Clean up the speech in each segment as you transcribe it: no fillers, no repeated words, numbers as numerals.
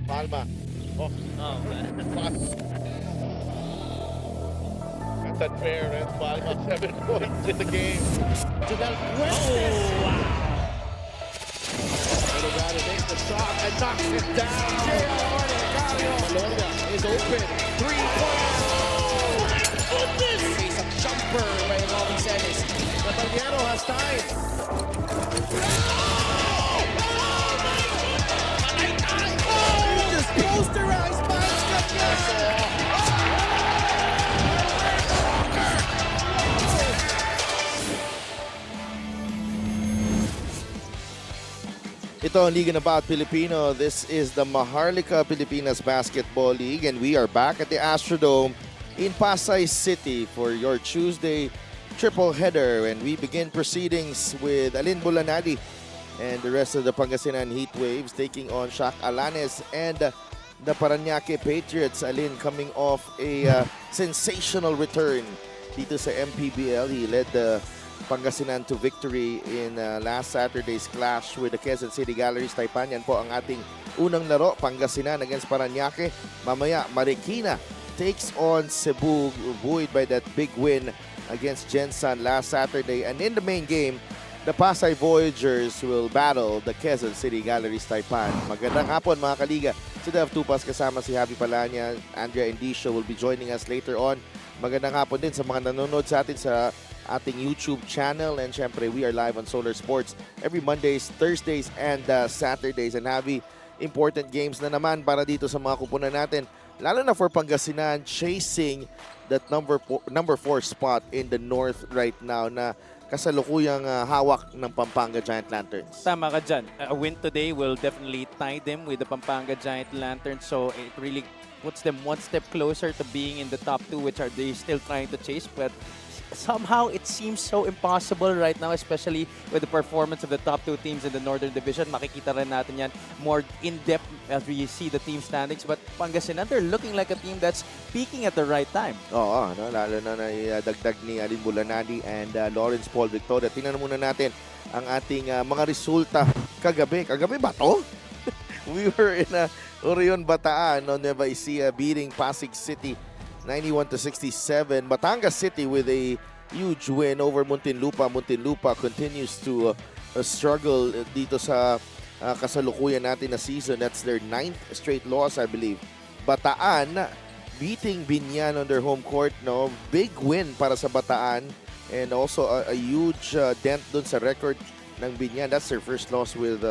Palma. Oh, that's unfair, and Palma 7 points in the game. To Del Fuentes. Oh, wow. Delgado makes the shot and knocks it down. Maloria is open. Three-pointer. Oh, my goodness! Face a jumper by Robin Celis. Natalviano has time. Just posterized by Scott. Ito ang Liga na Baut Pilipino. This is the Maharlika Pilipinas Basketball League, and we are back at the Astrodome in Pasay City for your Tuesday triple header. And we begin proceedings with Alin Bulanadi and the rest of the Pangasinan Heat Waves taking on Shaq Alanes and the Parañaque Patriots. Alin coming off a sensational return dito sa MPBL. He led the Pangasinan to victory in last Saturday's clash with the Quezon City Galleries Taipan. Yan po ang ating unang laro, Pangasinan against Parañaque. Mamaya, Marikina takes on Cebu, buoyed by that big win against Gensan last Saturday. And in the main game, the Pasay Voyagers will battle the Quezon City Galleries Taipan. Magandang hapon mga kaliga. Si Dev Tupas kasama si Javi Palanya, Andrea Indicio will be joining us later on. Magandang hapon din sa mga nanonood sa atin sa ating YouTube channel, and syempre we are live on Solar Sports every Mondays, Thursdays, and Saturdays. And Javi, important games na naman para dito sa mga kupunan natin, lalo na for Pangasinan, chasing that number 4 spot in the North right now na kasalukuyang hawak ng Pampanga Giant Lanterns. Tama ka dyan. A win today will definitely tie them with the Pampanga Giant Lanterns, so it really puts them one step closer to being in the top 2, which are they still trying to chase, but somehow it seems so impossible right now, especially with the performance of the top 2 teams in the Northern Division. Makikita rin natin yan more in-depth as we see the team standings. But Pangasinan, they're looking like a team that's peaking at the right time. Oo, no? Lalo na dagdag ni Alin Bulanadi and Lawrence Paul Victoria. Tingnan muna natin ang ating mga resulta kagabi. Kagabi ba to? We were in Orion, Bataan, no? Nueva Ecija beating Pasig City 91-67. Batangas City with a huge win over Muntinlupa. Muntinlupa continues to struggle dito sa kasalukuyan natin na season. That's their 9th straight loss, I believe. Bataan beating Binyan on their home court. No, big win para sa Bataan, and also a huge dent dun sa record ng Binyan. That's their first loss with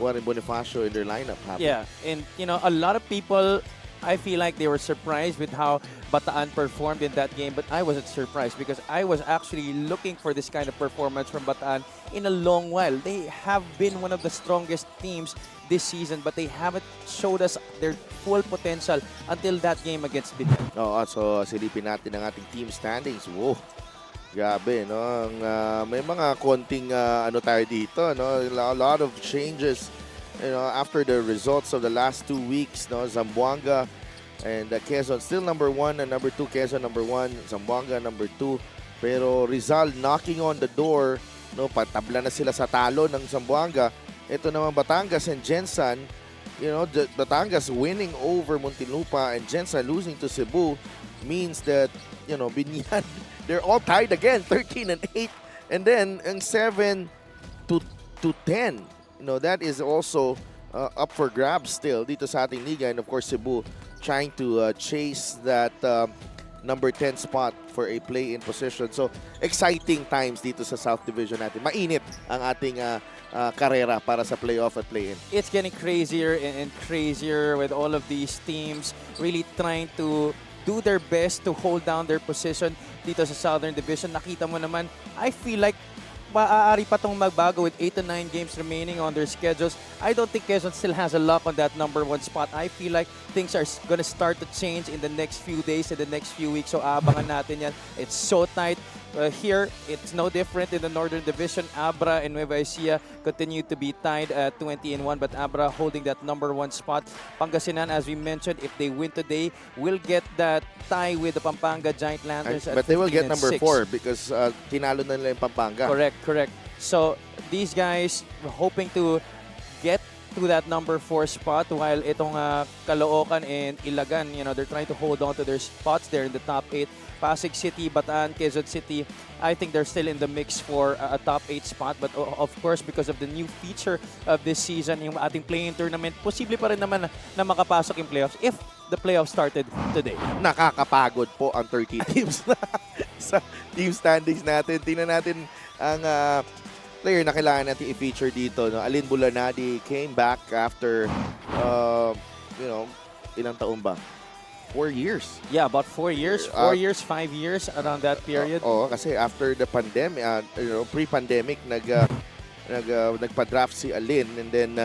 Warren Bonifacio in their lineup. Yeah, and you know, a lot of people, I feel like they were surprised with how Bataan performed in that game, but I wasn't surprised because I was actually looking for this kind of performance from Bataan in a long while. They have been one of the strongest teams this season, but they haven't showed us their full potential until that game against Binyan. Oo, so silipin natin ang ating team standings. Wow, grabe, no? May mga konting ano tayo dito, no? A lot of changes, you know, after the results of the last 2 weeks, no? Zamboanga and Quezon still number 1 and number 2. Quezon number 1, Zamboanga number 2. Pero Rizal knocking on the door, no? Patabla na sila sa talo ng Zamboanga. Ito naman Batangas and Gensan, you know, Batangas winning over Muntinlupa and Gensan losing to Cebu means that, you know, Binyan, they're all tied again, 13-8, and then ang 7-10. You know, that is also up for grabs still dito sa ating liga. And of course, Cebu trying to chase that number 10 spot for a play-in position. So, exciting times dito sa South Division natin. Mainit ang ating karera para sa playoff at play-in. It's getting crazier and crazier with all of these teams really trying to do their best to hold down their position dito sa Southern Division. Nakita mo naman, I feel like maaari pa itong magbago with 8 to 9 games remaining on their schedules. I don't think Quezon still has a lock on that number 1 spot. I feel like things are going to start to change in the next few days, in the next few weeks. So abangan natin yan. It's so tight. Here, it's no different in the Northern Division. Abra and Nueva Ecija continue to be tied at 20-1, but Abra holding that number 1 spot. Pangasinan, as we mentioned, if they win today, will get that tie with the Pampanga Giant Lanterns. But they will get number 4 because tinalo na nila yung Pampanga. Correct. So these guys were hoping to get to that number 4 spot, while itong Caloocan and Ilagan, they're trying to hold on to their spots there in the top 8. Pasig City, Bataan, Quezon City, I think they're still in the mix for a top 8 spot. But of course, because of the new feature of this season, yung ating play-in tournament, posible pa rin naman na makapasok yung playoffs if the playoffs started today. Nakakapagod po ang 30 teams sa team standings natin. Tingnan natin ang player na kailangan natin i-feature dito. No? Alin Bulanadi came back after, ilang taon ba? 4 years. Yeah, about 4 years. 4 years, 5 years, around that period. Kasi after the pandemic, pre-pandemic, nagpa-draft si Alin and then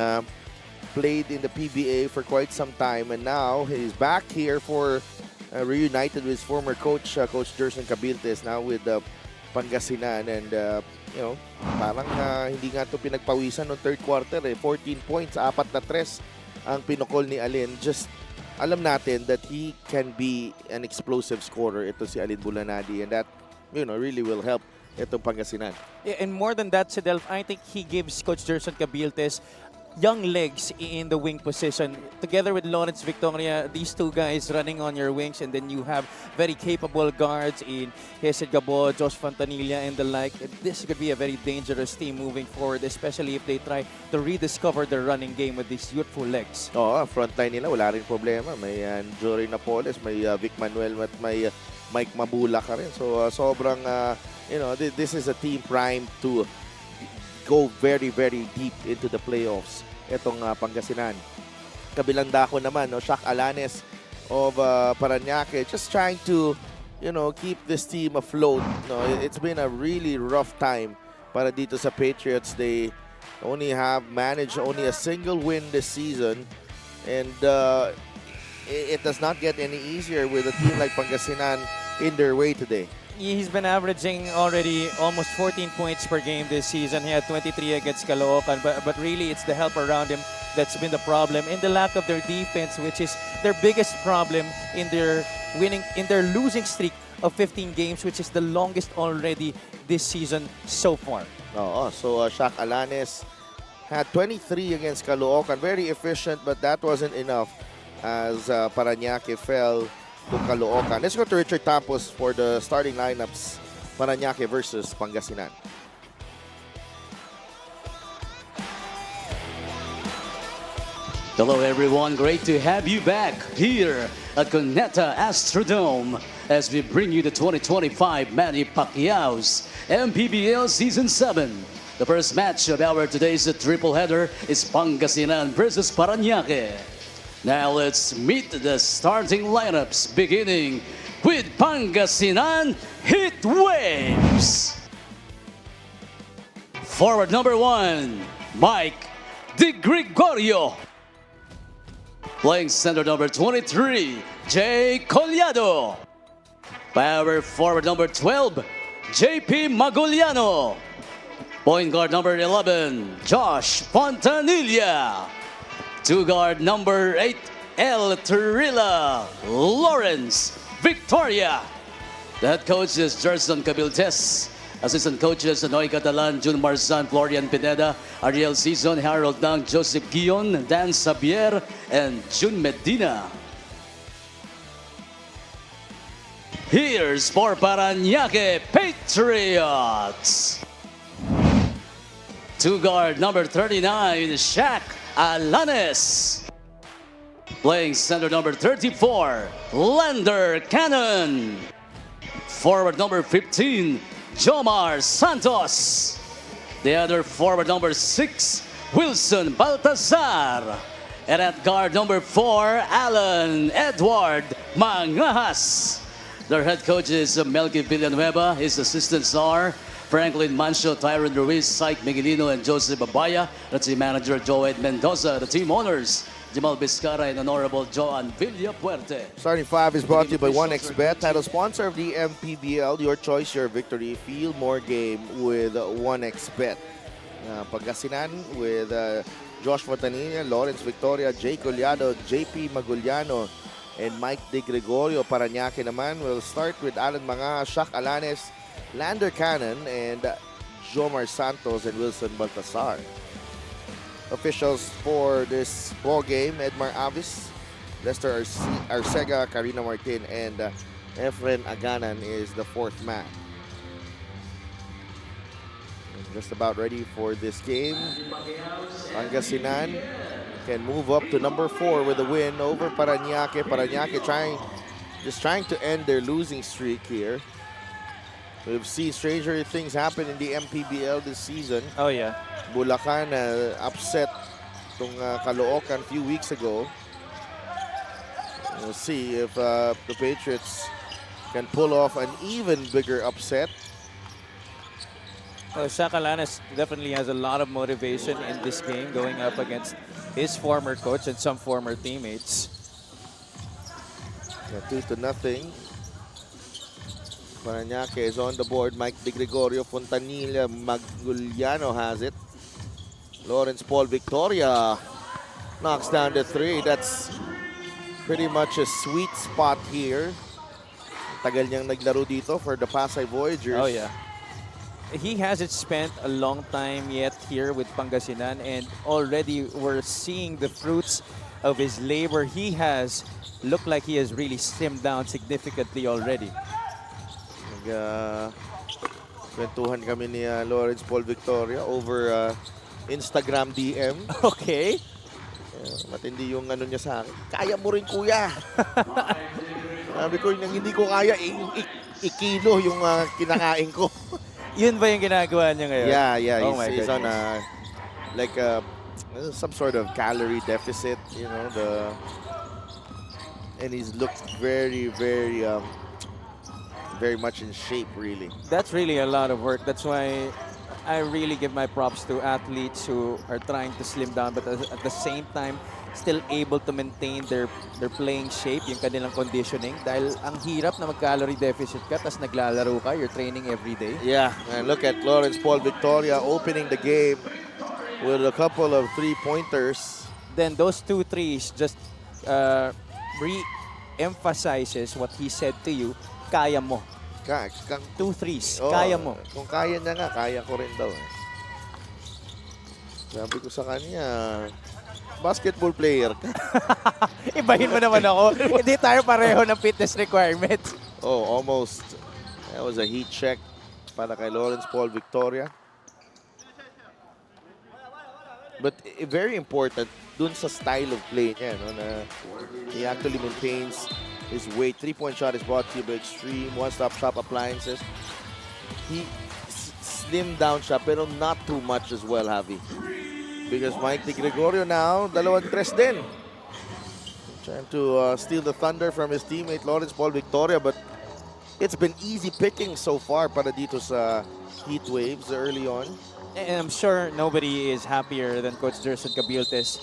played in the PBA for quite some time, and now he's back here for reunited with his former coach, Coach Jerson Cabiltes, now with Pangasinan, and parang hindi nga ito pinagpawisan noong third quarter. 14 points, 4 na 3 ang pinukol ni Alin. Just alam natin that he can be an explosive scorer, ito si Alin Bulanadi, and that really will help itong Pangasinan. Yeah, and more than that, Sidelf, I think he gives Coach Jerson Cabiltes young legs in the wing position. Together with Lawrence Victoria, these two guys running on your wings, and then you have very capable guards in Hesed Gabo, Josh Fontanilla, and the like. This could be a very dangerous team moving forward, especially if they try to rediscover their running game with these youthful legs. Frontline nila, wala rin problema. May Jory Napoles, may Vic Manuel, at may Mike Mabula ka rin. So, sobrang, this is a team primed to go very, very deep into the playoffs. Itong Pangasinan. Kabilang dako naman, Shaq Alanes of Parañaque, just trying to, keep this team afloat. It's been a really rough time para dito sa Patriots. They only have managed only a single win this season, and it does not get any easier with a team like Pangasinan in their way today. He's been averaging already almost 14 points per game this season. He had 23 against Caloocan, but really it's the help around him that's been the problem, and the lack of their defense, which is their biggest problem in their losing streak of 15 games, which is the longest already this season so far. So Shaq Alanes had 23 against Caloocan, very efficient, but that wasn't enough as Parañaque fell to Caloocan. Let's go to Richard Tampos for the starting lineups, Parañaque versus Pangasinan. Hello everyone, great to have you back here at Cuneta Astrodome as we bring you the 2025 Manny Pacquiao's MPBL Season 7. The first match of our today's triple header is Pangasinan versus Parañaque. Now let's meet the starting lineups, beginning with Pangasinan Heat Waves. Forward number 1, Mike De Gregorio. Playing center number 23, Jay Collado. Power forward number 12, JP Maguliano. Point guard number 11, Josh Fontanilla. Two guard number 8, El Turilla, Lawrence Victoria. The head coach is Jerson Cabiltes. Assistant coaches, Noy Catalan, Jun Marzan, Florian Pineda, Ariel Season, Harold Nang, Joseph Guion, Dan Xavier, and Jun Medina. Here's for Parañaque Patriots. Two guard number 39, Shaq Alanes. Playing center number 34, Lander Cannon. Forward number 15, Jomar Santos. The other forward number 6, Wilson Baltazar. And at guard number 4, Alan Edward Mangahas. Their head coach is Melky Villanueva. His assistants are Franklin Mancio, Tyron Ruiz, Syke Miguelino, and Joseph Abaya. That's the manager, Joed Mendoza. The team owners, Jamal Vizcara and Honorable Joan Villapuerte. Starting 5 is brought to you by 1xBet, title sponsor of the MPBL. Your choice, your victory. Feel more game with 1xBet. Pangasinan with Josh Fontanilla, Lawrence Victoria, Jay Collado, JP Maguliano, and Mike De Gregorio. Parañaque naman will start with Alan Manga, Shaq Alanes, Lander Cannon, and Jomar Santos and Wilson Baltasar. officials for this ball game: Edmar Avis, Lester Arcega, Karina Martin, and Efren Aganan is the fourth man. Just about ready for this game. Pangasinan can move up to number 4 with a win over Parañaque. Parañaque just trying to end their losing streak here. We've seen stranger things happen in the MPBL this season. Oh yeah. Bulacan upset itong Caloocan a few weeks ago. We'll see if the Patriots can pull off an even bigger upset. Well, Shaq Alanes definitely has a lot of motivation in this game, going up against his former coach and some former teammates. 2-0. Parañaque is on the board. Mike De Gregorio, Fontanilla, Maguliano has it. Lawrence Paul Victoria knocks down the 3. That's pretty much a sweet spot here. Tagal niyang naglaro dito for the Pasay Voyagers. Oh yeah. He hasn't spent a long time yet here with Pangasinan, and already we're seeing the fruits of his labor. He has looked like he has really slimmed down significantly already. Kwentuhan kami ni Lawrence Paul Victoria over Instagram DM. Okay. Matindi yung ano niya sa akin. Kaya mo rin, kuya. Sabi ko, yung hindi ko kaya, ikilo yung kinakain ko. Yun ba yung ginagawa niya ngayon? Yeah. Oh He's on some sort of calorie deficit, you know, and he's looked very much in shape, really. That's really a lot of work. That's why I really give my props to athletes who are trying to slim down but at the same time still able to maintain their playing shape, yung kanilang conditioning. Dahil ang hirap na mag-calorie deficit ka tapos naglalaro ka, you're training every day. Yeah, and look at Lawrence Paul Victoria opening the game with a couple of 3-pointers. Then those 2 threes just re-emphasizes what he said to you, kaya mo. 2 threes, kaya mo. Kung kaya niya nga, kaya ko rin daw. Sabi ko sa kanya, basketball player ka. Ibahin mo naman ako. Hindi tayo pareho ng fitness requirements. Oh, almost. That was a heat check para kay Lawrence Paul Victoria. But very important dun sa style of play niya, no, na he actually maintains his weight. 3-point shot is brought to you by Extreme One-Stop Shop Appliances. He slimmed down siya pero not too much as well, Javi. Because Mike De Gregorio now, 2-3 din. Trying to steal the thunder from his teammate Lawrence Paul Victoria, but it's been easy picking so far para dito sa heat waves early on. And I'm sure nobody is happier than Coach Gerson Cabiltes,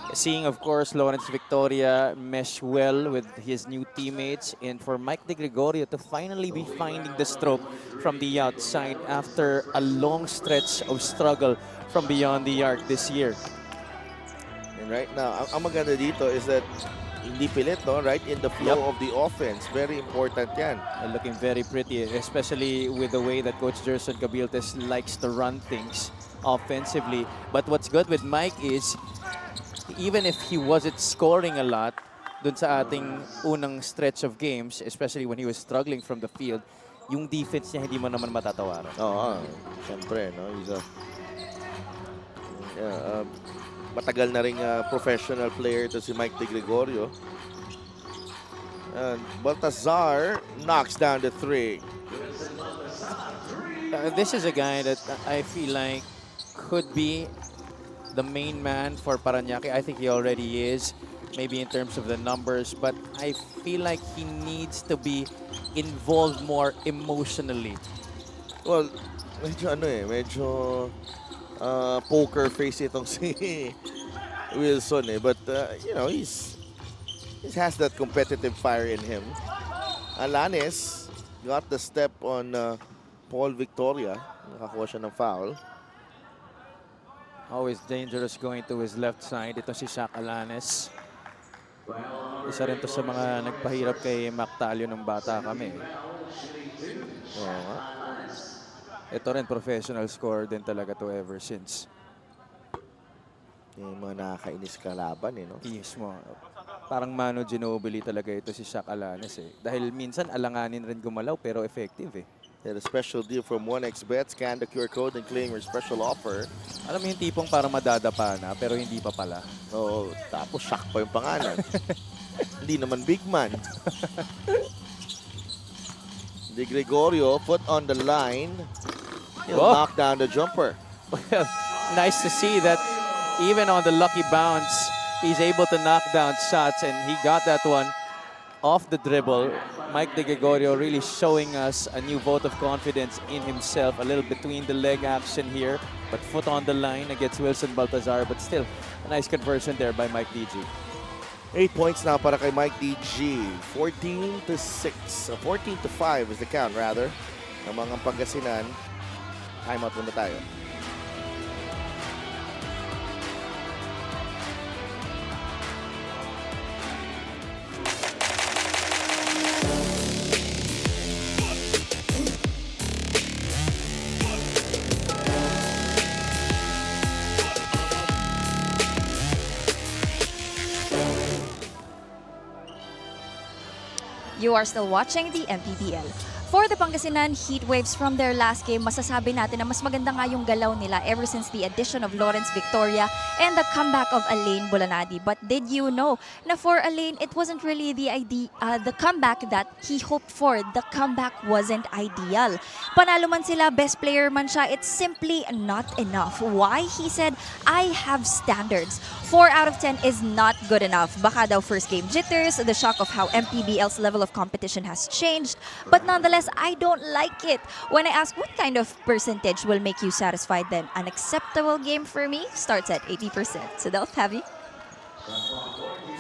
seeing, of course, Lawrence Victoria mesh well with his new teammates, and for Mike De Gregorio to finally be finding the stroke from the outside after a long stretch of struggle from beyond the arc this year. And right now, ang maganda dito is that hindi pilit, no? Right in the flow of the offense. Very important yan. And looking very pretty, especially with the way that Coach Gerson Cabiltes likes to run things offensively. But what's good with Mike is, even if he wasn't scoring a lot dun sa ating unang stretch of games, especially when he was struggling from the field, yung defense niya hindi mo naman matatawaran. Oo, syempre, no? He's matagal na ring professional player to si Mike De Gregorio. And Baltazar knocks down the 3. This is a guy that I feel like could be the main man for Parañaque. I think he already is, maybe in terms of the numbers, but I feel like he needs to be involved more emotionally. Well, medyo poker face itong si Wilson but you know, he has that competitive fire in him. Alanes got the step on Paul Victoria. Nakakuha siya ng foul. Always dangerous going to his left side. Ito si Shaq Alanes. Isa rin to sa mga nagpahirap kay Mactalio nung bata kami. Oo nga. Ito rin, professional scorer din talaga to ever since. Yung mga nakakainis kalaban, eh, no? Mismo. Parang Mano Ginobili talaga ito si Shaq Alanes eh. Dahil minsan alanganin rin gumalaw pero effective eh. Had a special deal from 1xBet. Scan the QR code and claim your special offer. Alam mo yung tipong para madadapa na pero hindi pa pala. Oh, tapos Shaq pa yung pangalan. Hindi naman big man. Di Gregorio, foot on the line. He'll Oh. knock down the jumper. Well, nice to see that even on the lucky bounce, he's able to knock down shots, and he got that one off the dribble. Mike De Gregorio really showing us a new vote of confidence in himself. A little between the leg action here, but foot on the line against Wilson Baltazar, but still a nice conversion there by Mike DG. 8 points now para kay Mike DG. 14-6. 14-5 is the count, rather. Ang mga Pangasinan. Timeout muna tayo. You are still watching the MPBL. For the Pangasinan heat waves from their last game, masasabi natin na mas maganda nga yung galaw nila ever since the addition of Lawrence Victoria and the comeback of Alain Bulanadi. But did you know na for Alain, it wasn't really the comeback that he hoped for. The comeback wasn't ideal. Panalo man sila, best player man siya, it's simply not enough. Why? He said, I have standards. 4 out of 10 is not good enough. Baka daw first game jitters, the shock of how MPBL's level of competition has changed. But nonetheless, I don't like it. When I ask what kind of percentage will make you satisfied, then an acceptable game for me starts at 80%. So Delph, have you?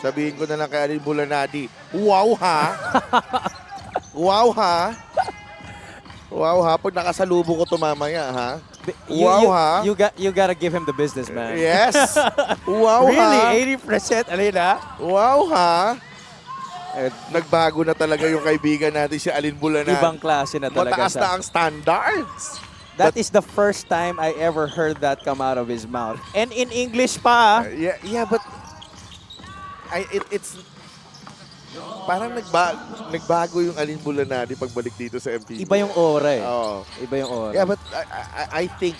Sabihin ko na lang kay Alain Bulanadi, wow ha? Wow ha? Wow ha? Pag nakasalubong ko ito mamaya ha? Wow ha? You gotta give him the business, man. Yes! Wow ha? Really? 80%, Alina? Wow ha? Nagbago na talaga yung kaibigan natin si Alain Bulanadi. Ibang klase na talaga Mataas siya. na ang standards. That is the first time I ever heard that come out of his mouth. And in English pa. Yeah, but it's parang nagbago yung Alain Bulanadi pagbalik dito sa MPBL. Iba yung aura eh. Oo. Iba yung aura. Yeah, but I think,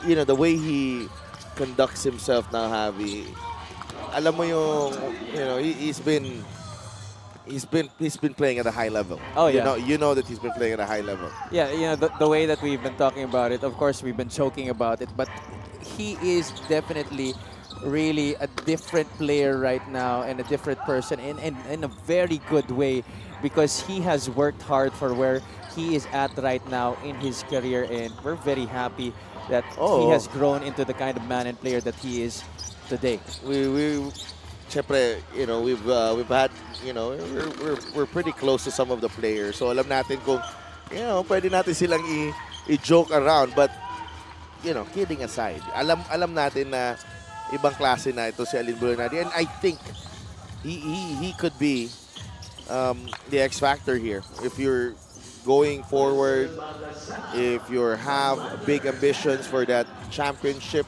you know, the way he conducts himself now, Javi, alam mo yung, you know, he's been playing at a high level. Oh, yeah. You know that he's been playing at a high level. Yeah, you know, the way that we've been talking about it, of course, we've been joking about it, but he is definitely really a different player right now and a different person in a very good way because he has worked hard for where he is at right now in his career, and we're very happy that he has grown into the kind of man and player that he is today. Siyempre, you know, we've had, you know, we're pretty close to some of the players. So alam natin kung, you know, pwede natin silang i-joke around, but you know, kidding aside, alam natin na ibang klase na ito si Alain Bulanadi, and I think he could be the X factor here. If you're going forward, if you have big ambitions for that championship,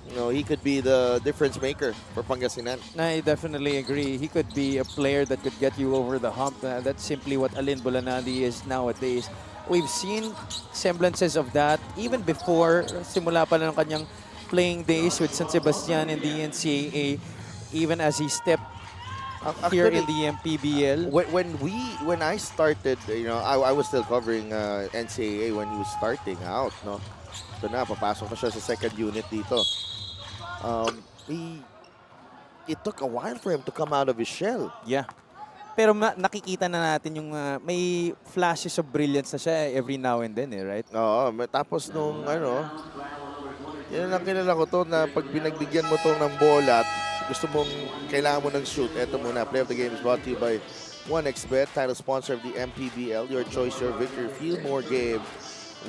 you know, he could be the difference maker for Pangasinan. I definitely agree. He could be a player that could get you over the hump. That's simply what Alain Bulanadi is nowadays. We've seen semblances of that even before simula pa lang ng kanyang playing days with San Sebastian in the NCAA, even as he stepped here in the MPBL. When I started, you know, I was still covering NCAA when he was starting out, no? Ito na, papasok na siya sa second unit dito. It took a while for him to come out of his shell. Yeah. Pero nakikita na natin yung may flashes of brilliance na siya every now and then, right? Oo, tapos nung ano, yan lang kilala ko to na pag pinagbigyan mo to ng bola at gusto mong kailangan mo ng shoot. Eto muna, Play of the Game is brought to you by 1xBet, title sponsor of the MPBL. Your choice, your victory. Feel more game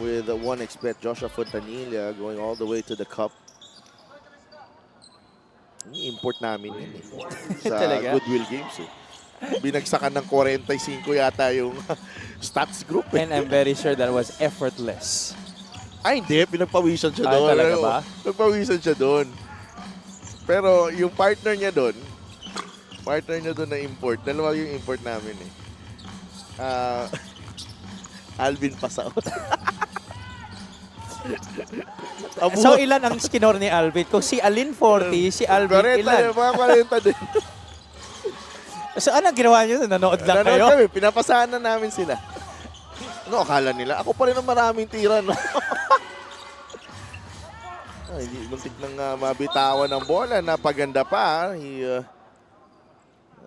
with 1xBet. Joshua Fontanilla going all the way to the cup. Import namin yun eh. Sa Goodwill Games eh. Binagsakan ng 45 yata yung stats group eh. And I'm very sure that was effortless. Ay, hindi. Pinagpawisan siya Ay, doon. talaga ba? Pinagpawisan siya doon. Pero yung partner niya doon na import, dalawa yung import namin eh. Alvin Pasao. So ilan ang skinor ni Alvin? Kung si Alin 40, si Alvin 40 ilan? yun, mga 40 din. So anong ginawa nyo? Nanood lang kayo? Kami, pinapasahan na namin sila. Ano, akala nila? Ako pa rin ang maraming tira, no? Ay, muntik nang mabitawan ng bola. Napaganda pa.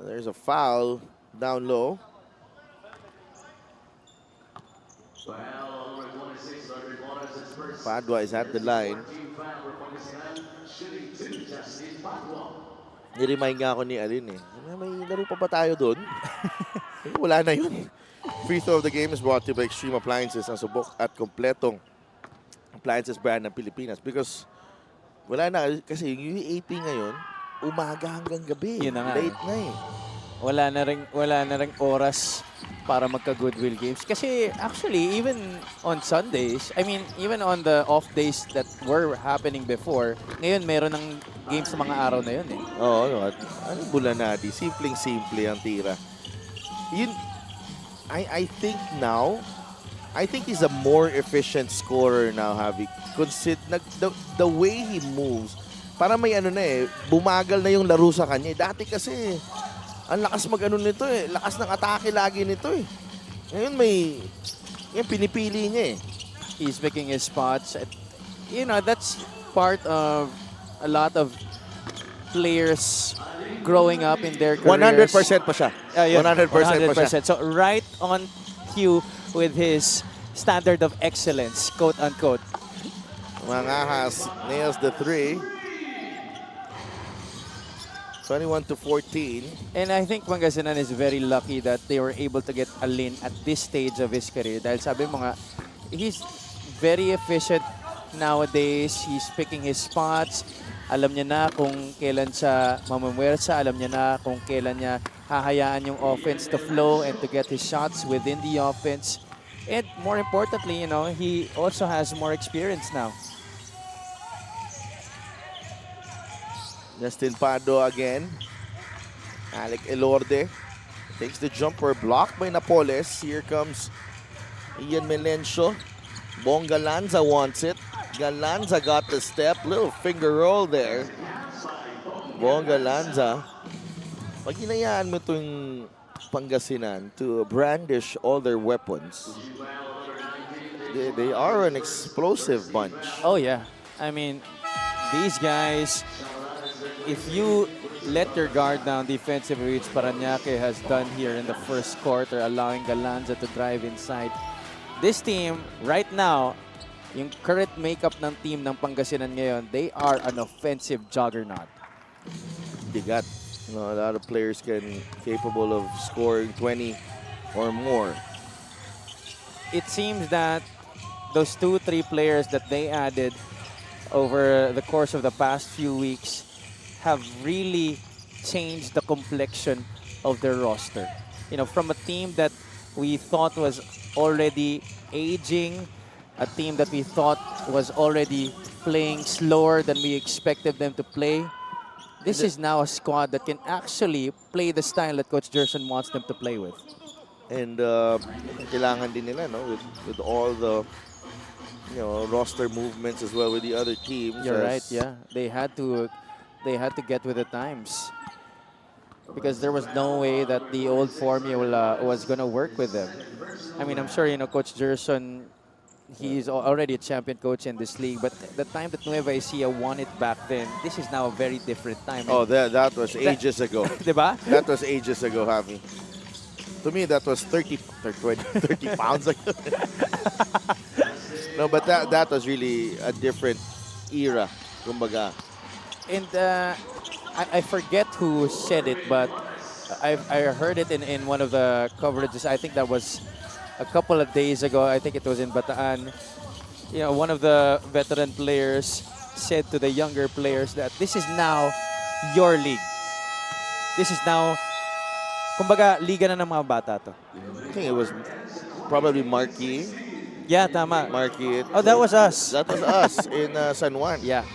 There's a foul down low. Padua is at the line. Niremind nga ako ni Alin eh. May laro pa ba tayo doon? Wala na yun. Free throw of the game is brought to you by Extreme Appliances, ang subok at kompletong appliances brand ng Pilipinas. Because wala na, kasi yung UAP ngayon, umaga hanggang gabi. Yun na nga. Late na eh. Wala na ring oras para magka-goodwill games. Kasi actually, even on Sundays, I mean, even on the off days that were happening before, ngayon meron ng games sa mga araw na yun eh. Oo, ano Bulanadi? Simpleng-simple ang tira. Yun, I think now, I think he's a more efficient scorer now, Javi. The way he moves, para may ano na eh, bumagal na yung laro sa kanya. Dati kasi, ang lakas mag-ano nito eh. Lakas ng atake lagi nito eh. Ngayon pinipili niya eh. He's picking his spots. You know, that's part of a lot of players growing up in their careers. 100% pa siya. Yun, 100% pa siya. So right on cue with his standard of excellence, quote unquote. Mangahas nails the 3. 21-14. And I think Pangasinan is very lucky that they were able to get Alin at this stage of his career. Dahil sabi mo nga, he's very efficient nowadays. He's picking his spots. Alam niya na kung kailan siya mamamwersa. Alam niya na kung kailan niya hahayaan yung offense to flow and to get his shots within the offense. And more importantly, you know, he also has more experience now. Justin Pado again. Alec Elorde takes the jumper, blocked by Napoles. Here comes Ian Melencio. Bong Galanza wants it. Galanza got the step. Little finger roll there. Bong Galanza. Pag hinayaan mo itong Pangasinan to brandish all their weapons, they are an explosive bunch. Oh, yeah. I mean, these guys, if you let your guard down defensively, which Parañaque has done here in the first quarter, allowing Galanza to drive inside. This team, right now, yung current makeup ng team ng Pangasinan ngayon, they are an offensive juggernaut. They got a lot of players capable of scoring 20 or more. It seems that those 2-3 players that they added over the course of the past few weeks have really changed the complexion of their roster. You know, from a team that we thought was already aging, a team that we thought was already playing slower than we expected them to play. This is now a squad that can actually play the style that Coach Gerson wants them to play with. And kailangan din nila, no, with all the roster movements as well with the other teams. You're right, yeah. They had to get with the times because there was no way that the old formula was going to work with them. I mean, I'm sure, you know, Coach Gerson, he's already a champion coach in this league, but the time that Nueva Ecija won it back then, this is now a very different time. Oh, that was ages ago. Diba? That was ages ago, Javi. To me, that was 30 pounds ago. No, but that was really a different era, kumbaga. And I forget who said it, but I heard it in one of the coverages. I think that was a couple of days ago. I think it was in Bataan. You know, one of the veteran players said to the younger players that this is now your league. This is now, kumbaga, liga na ng mga bata to. I think it was probably Marquis Yeah, tama. Marky. Oh, that was us. That was us in San Juan. Yeah.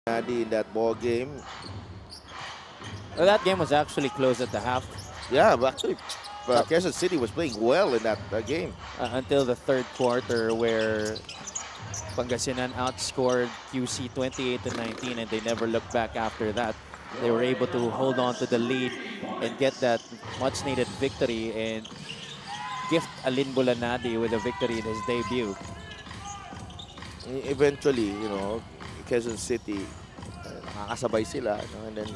In that ball game. Well, that game was actually close at the half Yeah, but actually, Quezon City was playing well in that game. until the third quarter where Pangasinan outscored QC 28-19 and they never looked back after that. They were able to hold on to the lead and get that much needed victory and gift Alin Bulanadi with a victory in his debut. Eventually, you know, Quezon City, nakakasabay sila, no? And then,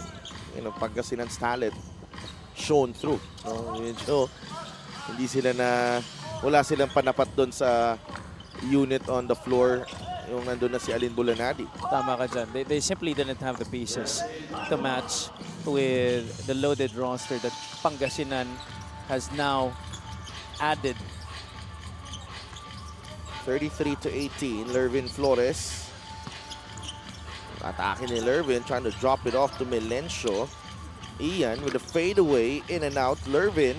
you know, Pangasinan's talent shown through. No? Medyo, hindi sila wala silang panapat doon sa unit on the floor, yung nandun na si Alin Bulanadi. Tama ka dyan. They simply didn't have the pieces to match with the loaded roster that Pangasinan has now added. 33-18, Lervin Flores. Atake ni Lervin, trying to drop it off to Melencio. Ian with a fadeaway, in and out. Lervin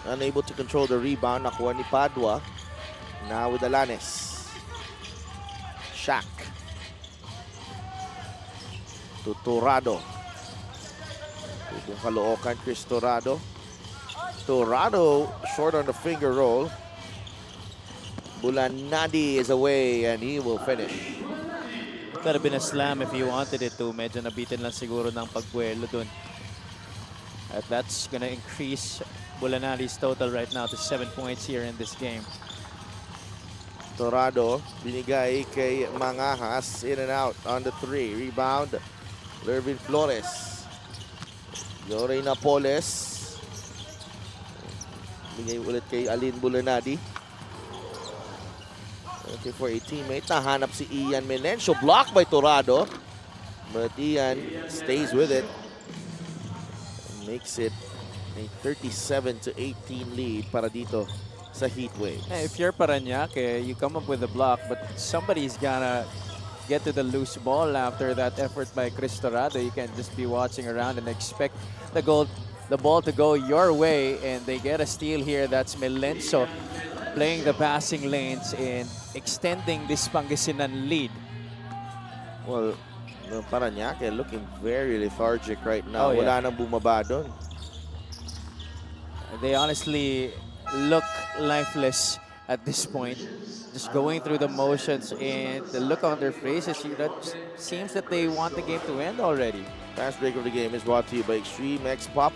unable to control the rebound. Nakuha ni Padua. Now with Alanes. Shaq. To Torado. Tubong Caloocan, Chris Torado. Torado short on the finger roll. Bulanadi is away and he will finish. Could have been a slam if he wanted it to. Medyo nabitin lang siguro ng pagbuelo dun. At that's gonna increase Bulanadi's total right now to 7 points here in this game. Torado, binigay kay Mangahas, in and out on the 3. Rebound, Lervin Flores. Yorey Napoles. Bigay ulit kay Alin Bulanadi. Okay, for a teammate. Nahanap si Ian Melencio. Blocked by Torado. But Ian stays with it. And makes it a 37-18 lead para dito sa Heatwaves. Hey, if you're Parañaque, you come up with a block, but somebody's gonna get to the loose ball after that effort by Chris Torado. You can't just be watching around and expect the ball to go your way, and they get a steal here. That's Melencio playing the passing lanes and extending this Pangasinan lead. Well, Parañaque looking very lethargic right now. Oh, yeah. Wala nang bumaba doon. They honestly look lifeless at this point. Just going through the motions, and the look on their faces, that seems that they want the game to end already. Fast break of the game is brought to you by Extreme X Pop.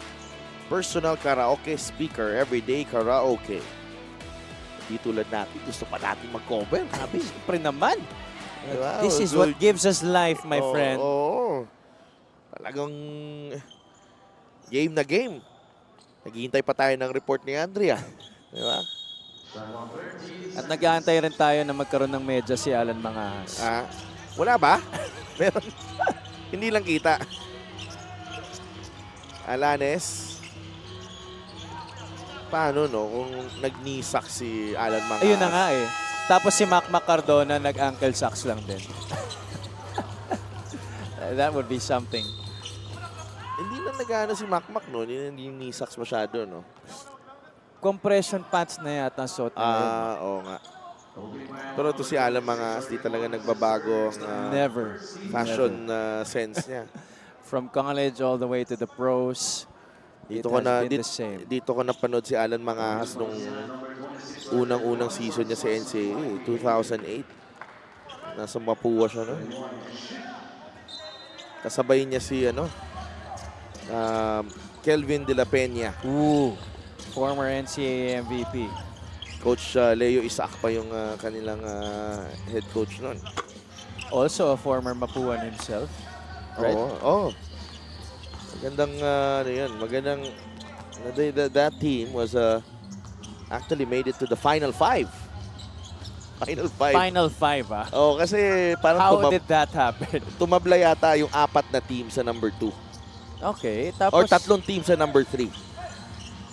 Personal karaoke speaker, everyday karaoke. Di tulad natin, gusto pa natin mag-cover. Sabi. Siyempre naman. Diba? This is what gives us life, my friend. Oo. Talagang game na game. Naghihintay pa tayo ng report ni Andrea. Diba? At nag-aantay rin tayo na magkaroon ng medya si Alan Mangahas. Wala ba? Meron. Hindi lang kita. Alanes. paano, no? Kung nag-knee-sack si Alan Mangas. Ayun na nga eh. Tapos si Mac Cardona nag-ankle socks lang din. That would be something. Hindi na nag-ano si Macmac, no? Hindi knee-sacks masyado, no? Compression pants na yata ang suot niya ngayon. Oo nga. Pero ito si Alan Mangas, di talaga nagbabago ang Never. fashion sense niya. From college all the way to the pros, Dito it ko na has been the same. dito ko napanood si Alan Mangas nung unang-unang season niya sa NCAA, 2008. Nasa Mapua siya, no? Kasabay niya si Kelvin De La Peña. Ooh, former NCAA MVP. Coach Leo Isaac pa yung kanilang head coach noon. Also a former Mapuan himself. Right? Oo. Magandang magandang that team was actually made it to the Final Five. Final Five. Final five, ah. Oh, kasi parang How did that happen? tumabla yata yung 4 na team sa number 2. Okay, tapos... Or 3 team sa number 3.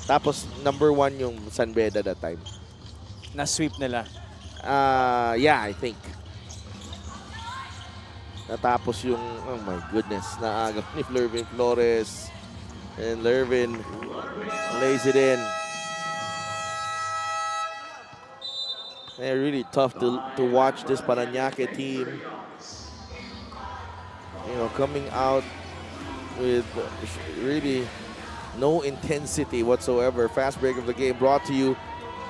Tapos number 1 yung San Beda that time. Na-sweep nila. Yeah, I think. Natapos yung, oh my goodness, naagaw ni Lervin Flores. And Lervin lays it in. They're really tough to watch this Parañaque team. You know, coming out with really no intensity whatsoever. Fast break of the game brought to you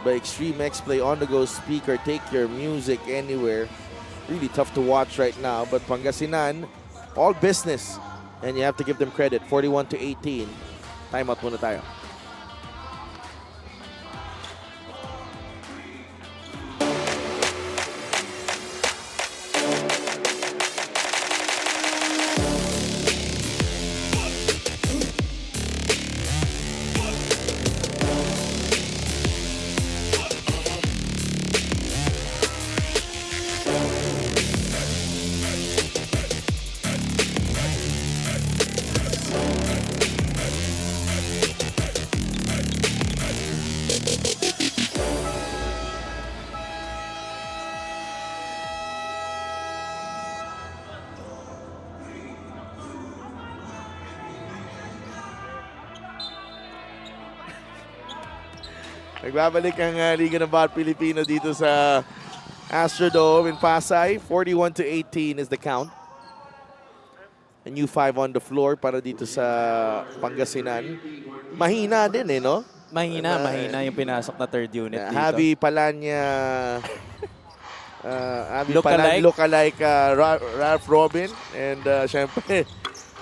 by Extreme X Play on-the-go speaker. Take your music anywhere. Really tough to watch right now. But Pangasinan, all business. And you have to give them credit. 41-18. Timeout muna tayo. Nagbabalik ang Liga ng Bawat Pilipino dito sa Astrodome in Pasay. 41-18 is the count. A new 5 on the floor para dito sa Pangasinan. Mahina din no? Mahina yung pinasok na third unit dito. Javi Palanya, Lookalike. Ralph Robin, and syempre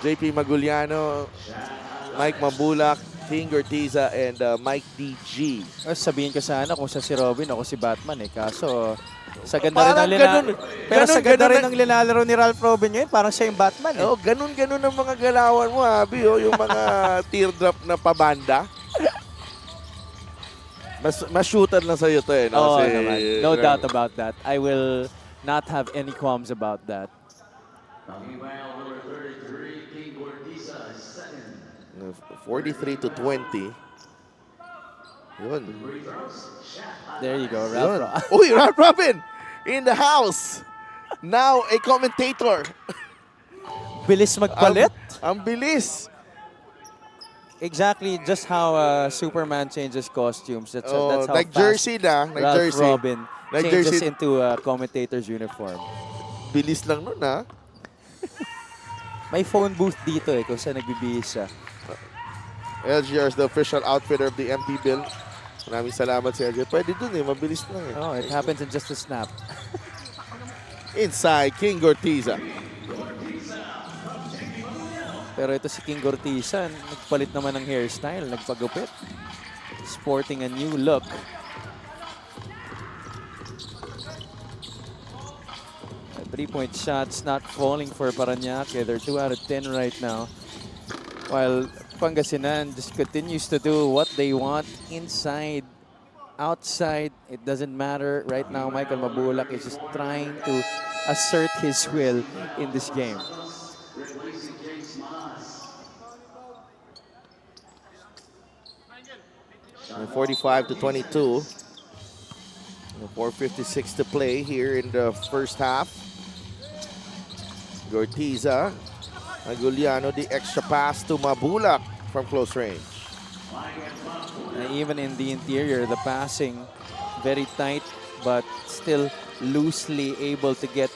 JP Maguliano, Mike Mambulak, King Ortiza, and Mike DG. Sabihin ko sana kung sa si Robin ako si Batman eh. Kaso sa ganda rin ng linalaro ni Ralph Robin ngayon, parang siya yung Batman eh. Oh, ganun ang mga galawan mo, Abi, yung mga teardrop na pabanda. Mas shooter lang sa'yo to eh. No? Oo naman. No doubt about that. I will not have any qualms about that. 43-20. Yun. There you go, Ralph. Uy, Ralph Robin in the house. Now a commentator. Bilis magpalit. Ang bilis. Exactly just how Superman changes costumes. That's how nag-jersey na. Ralph Robin changes Nag-jersey. into a commentator's uniform. Bilis lang nun, ha? May phone booth dito eh kung saan nagbibihis siya. LGR is the official outfitter of the MPBL. Maraming salamat sa LGR. Pwede dun eh, mabilis lang eh. Oh, it happens in just a snap. Inside, King Ortiza. Pero ito si King Ortiza, nagpalit naman ng hairstyle, nagpagupit. Sporting a new look. Three-point shots not falling for Parañaque. They're 2 out of 10 right now. While Pangasinan just continues to do what they want inside, outside. It doesn't matter. Right now, Michael Mabulak is just trying to assert his will in this game. 45 to 22. 4:56 to play here in the first half. Gortiza. Aguliano, the extra pass to Mabulak from close range. Even in the interior, the passing very tight, but still loosely able to get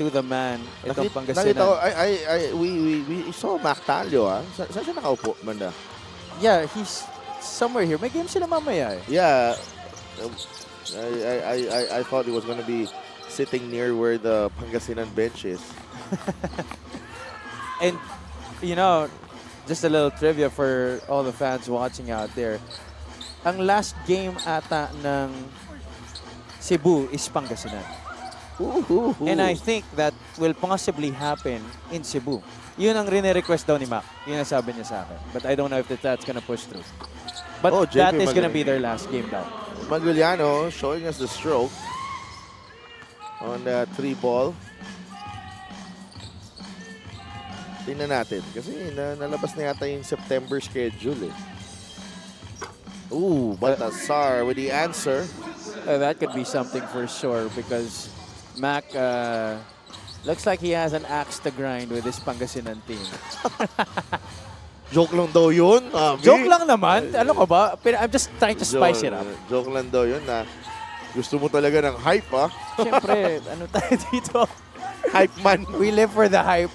to the man. Itong Nakita ko, Pangasinan. we saw Mactalio, ah. Saan siya nakaupo, Manda? Yeah, he's somewhere here. May game sila mamaya eh. Yeah. I thought he was going to be sitting near where the Pangasinan bench is. And, you know, just a little trivia for all the fans watching out there. Ang last game ata ng Cebu is Pangasinan. And I think that will possibly happen in Cebu. Yun ang rene-request daw ni Mac. Yun ang sabi niya sa akin. But I don't know if that's gonna push through. But that is gonna be their last game daw. Maguliano showing us the stroke on the 3-ball. Tingnan natin. Kasi nalabas na yata yung September schedule eh. Ooh, Baltasar with the answer. That could be something for sure because Mac looks like he has an axe to grind with this Pangasinan team. Joke lang daw yun. Joke lang naman. Ano ka ba? I'm just trying to spice it up. Joke lang daw yun na gusto mo talaga ng hype, ah. Siyempre, ano tayo dito? Hype man. We live for the hype.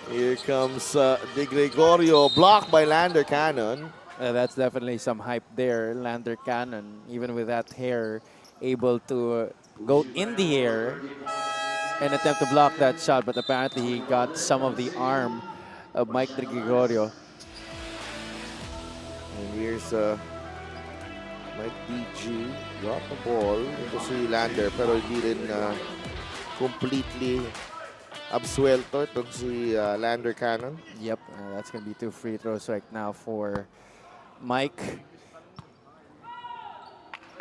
Here comes De Gregorio, blocked by Lander Cannon. That's definitely some hype there. Lander Cannon, even with that hair, able to go in the air and attempt to block that shot, but apparently he got some of the arm of Mike De Gregorio. And here's Mike DG, got the ball. Ito si Lander, pero hindi rin completely absuelto itong si Lander Cannon. Yep, that's going to be 2 free throws right now for Mike.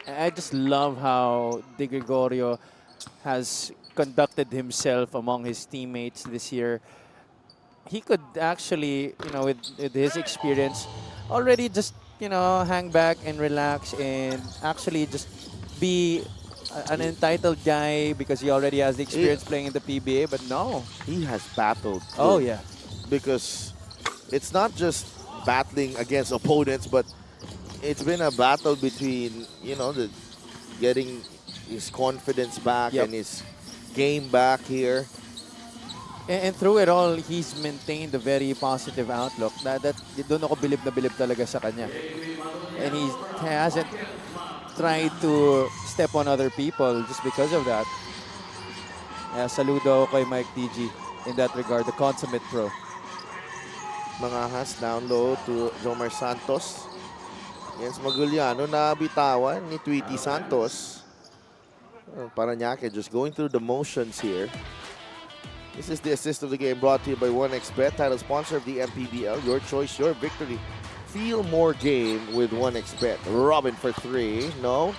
I just love how De Gregorio has conducted himself among his teammates this year. He could actually, you know, with his experience, already just, you know, hang back and relax and actually just be an entitled guy because he already has the experience playing in the PBA, but no. He has battled. Oh, yeah. Because it's not just battling against opponents, but it's been a battle between, you know, getting his confidence back and his game back here. And through it all, he's maintained a very positive outlook. That doon ako bilib na bilib talaga sa kanya. And he hasn't tried to step on other people just because of that. Saludo kay Mike DG in that regard, the consummate pro. Mangahas down low to Jomar Santos. Against Maguliano, nabitawan ni Tweety Santos. Parañaque just going through the motions here. This is the assist of the game brought to you by 1xBet, title sponsor of the MPBL. Your choice, your victory. Feel more game with 1xBet. Robin for 3. No.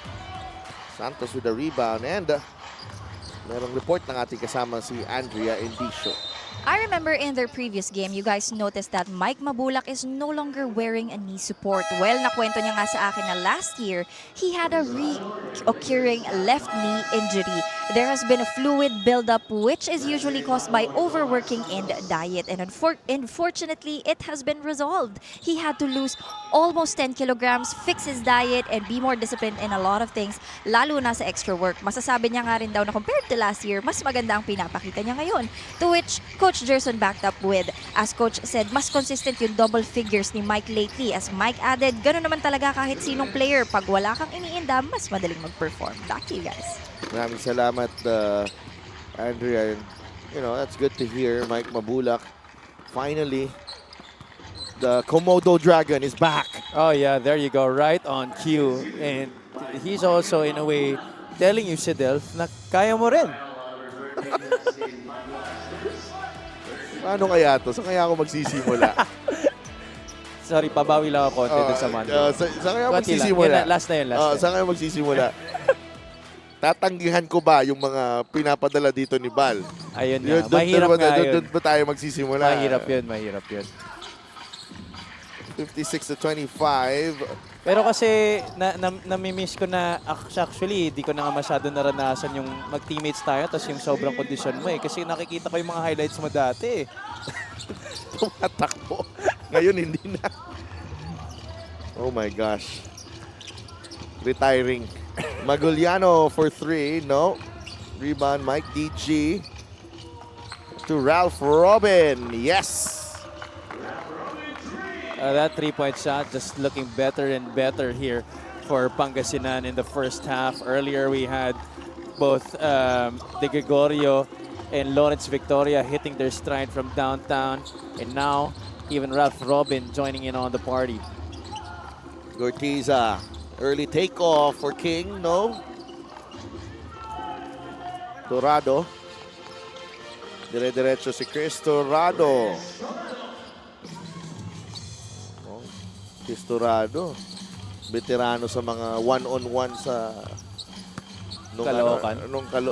Santos with the rebound. And merong report ng ating kasama si Andrea Indicio. I remember in their previous game, you guys noticed that Mike Mabulak is no longer wearing a knee support. Well, nakwento niya nga sa akin na last year, he had a reoccurring left knee injury. There has been a fluid buildup which is usually caused by overworking and diet. And unfortunately, it has been resolved. He had to lose almost 10 kilograms, fix his diet, and be more disciplined in a lot of things, lalo na sa extra work. Masasabi niya nga rin daw na compared to last year, mas maganda ang pinapakita niya ngayon. To which Coach Gerson backed up with, as Coach said, mas consistent yung double figures ni Mike lately. As Mike added, gano'n naman talaga kahit sinong player. Pag wala kang iniinda, mas madaling mag-perform. Back to you guys. Maraming salamat, Andrea. And, you know, that's good to hear. Mike Mabulak, finally, the Komodo Dragon is back. Oh yeah, there you go, right on cue. And he's also, in a way, telling you, Sidelf, na kaya mo rin. Paano kaya to? Saan kaya ako magsisimula? Sorry, pabawi lang ako konti dun sa Mando. Saan kaya Konti lang. magsisimula? Yun, last na yun, last na. Saan kaya magsisimula? Tatanggihan ko ba yung mga pinapadala dito ni Bal? Ayun na, mahirap nga yun. Doon ba tayo magsisimula? Mahirap yun, mahirap yun. 56-25. Pero kasi nami-miss ko na actually di ko na nga masyado naranasan yung mag-teammates tayo tapos yung sobrang kondisyon mo eh. Kasi nakikita ko yung mga highlights mo dati eh. Tumatakbo. Ngayon hindi na. Oh my gosh. Retiring. Maguliano for 3. No. Rebound, Mike DG. To Ralph Robin. Yes. That three-point shot just looking better and better here for Pangasinan in the first half. Earlier we had both De Gregorio and Lawrence Victoria hitting their stride from downtown. And now even Ralph Robin joining in on the party. Gortiza. Early takeoff for King. No. Dorado. Dire-diretso si Chris Dorado. Pistorado, veterano sa mga one-on-one sa Caloocan.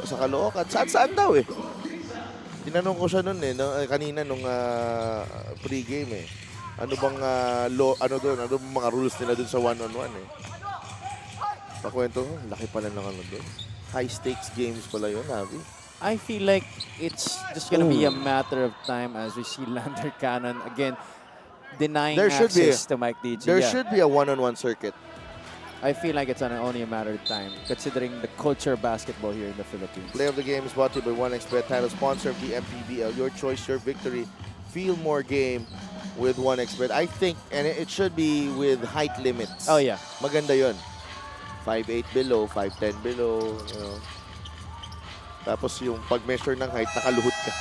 Sa Caloocan. Saan daw eh? Tinanong ko siya noon eh, kanina nung pre-game eh. Ano bang ano bang mga rules nila doon sa one-on-one eh? Pakwento ko, laki pala ng ano doon. High stakes games pala yun, Avi. I feel like it's just gonna be a matter of time as we see Lander Cannon again denying access to Mike DG. There should be a one-on-one circuit. I feel like it's only a matter of time, considering the culture of basketball here in the Philippines. Play of the game is brought to you by 1xBet, title sponsor of the MPBL. Your choice, your victory. Feel more game with 1xBet. I think, and it should be with height limits. Oh yeah. Maganda yun. 5'8 below, 5'10 below, you know. Tapos yung pag-measure ng height, nakaluhot ka.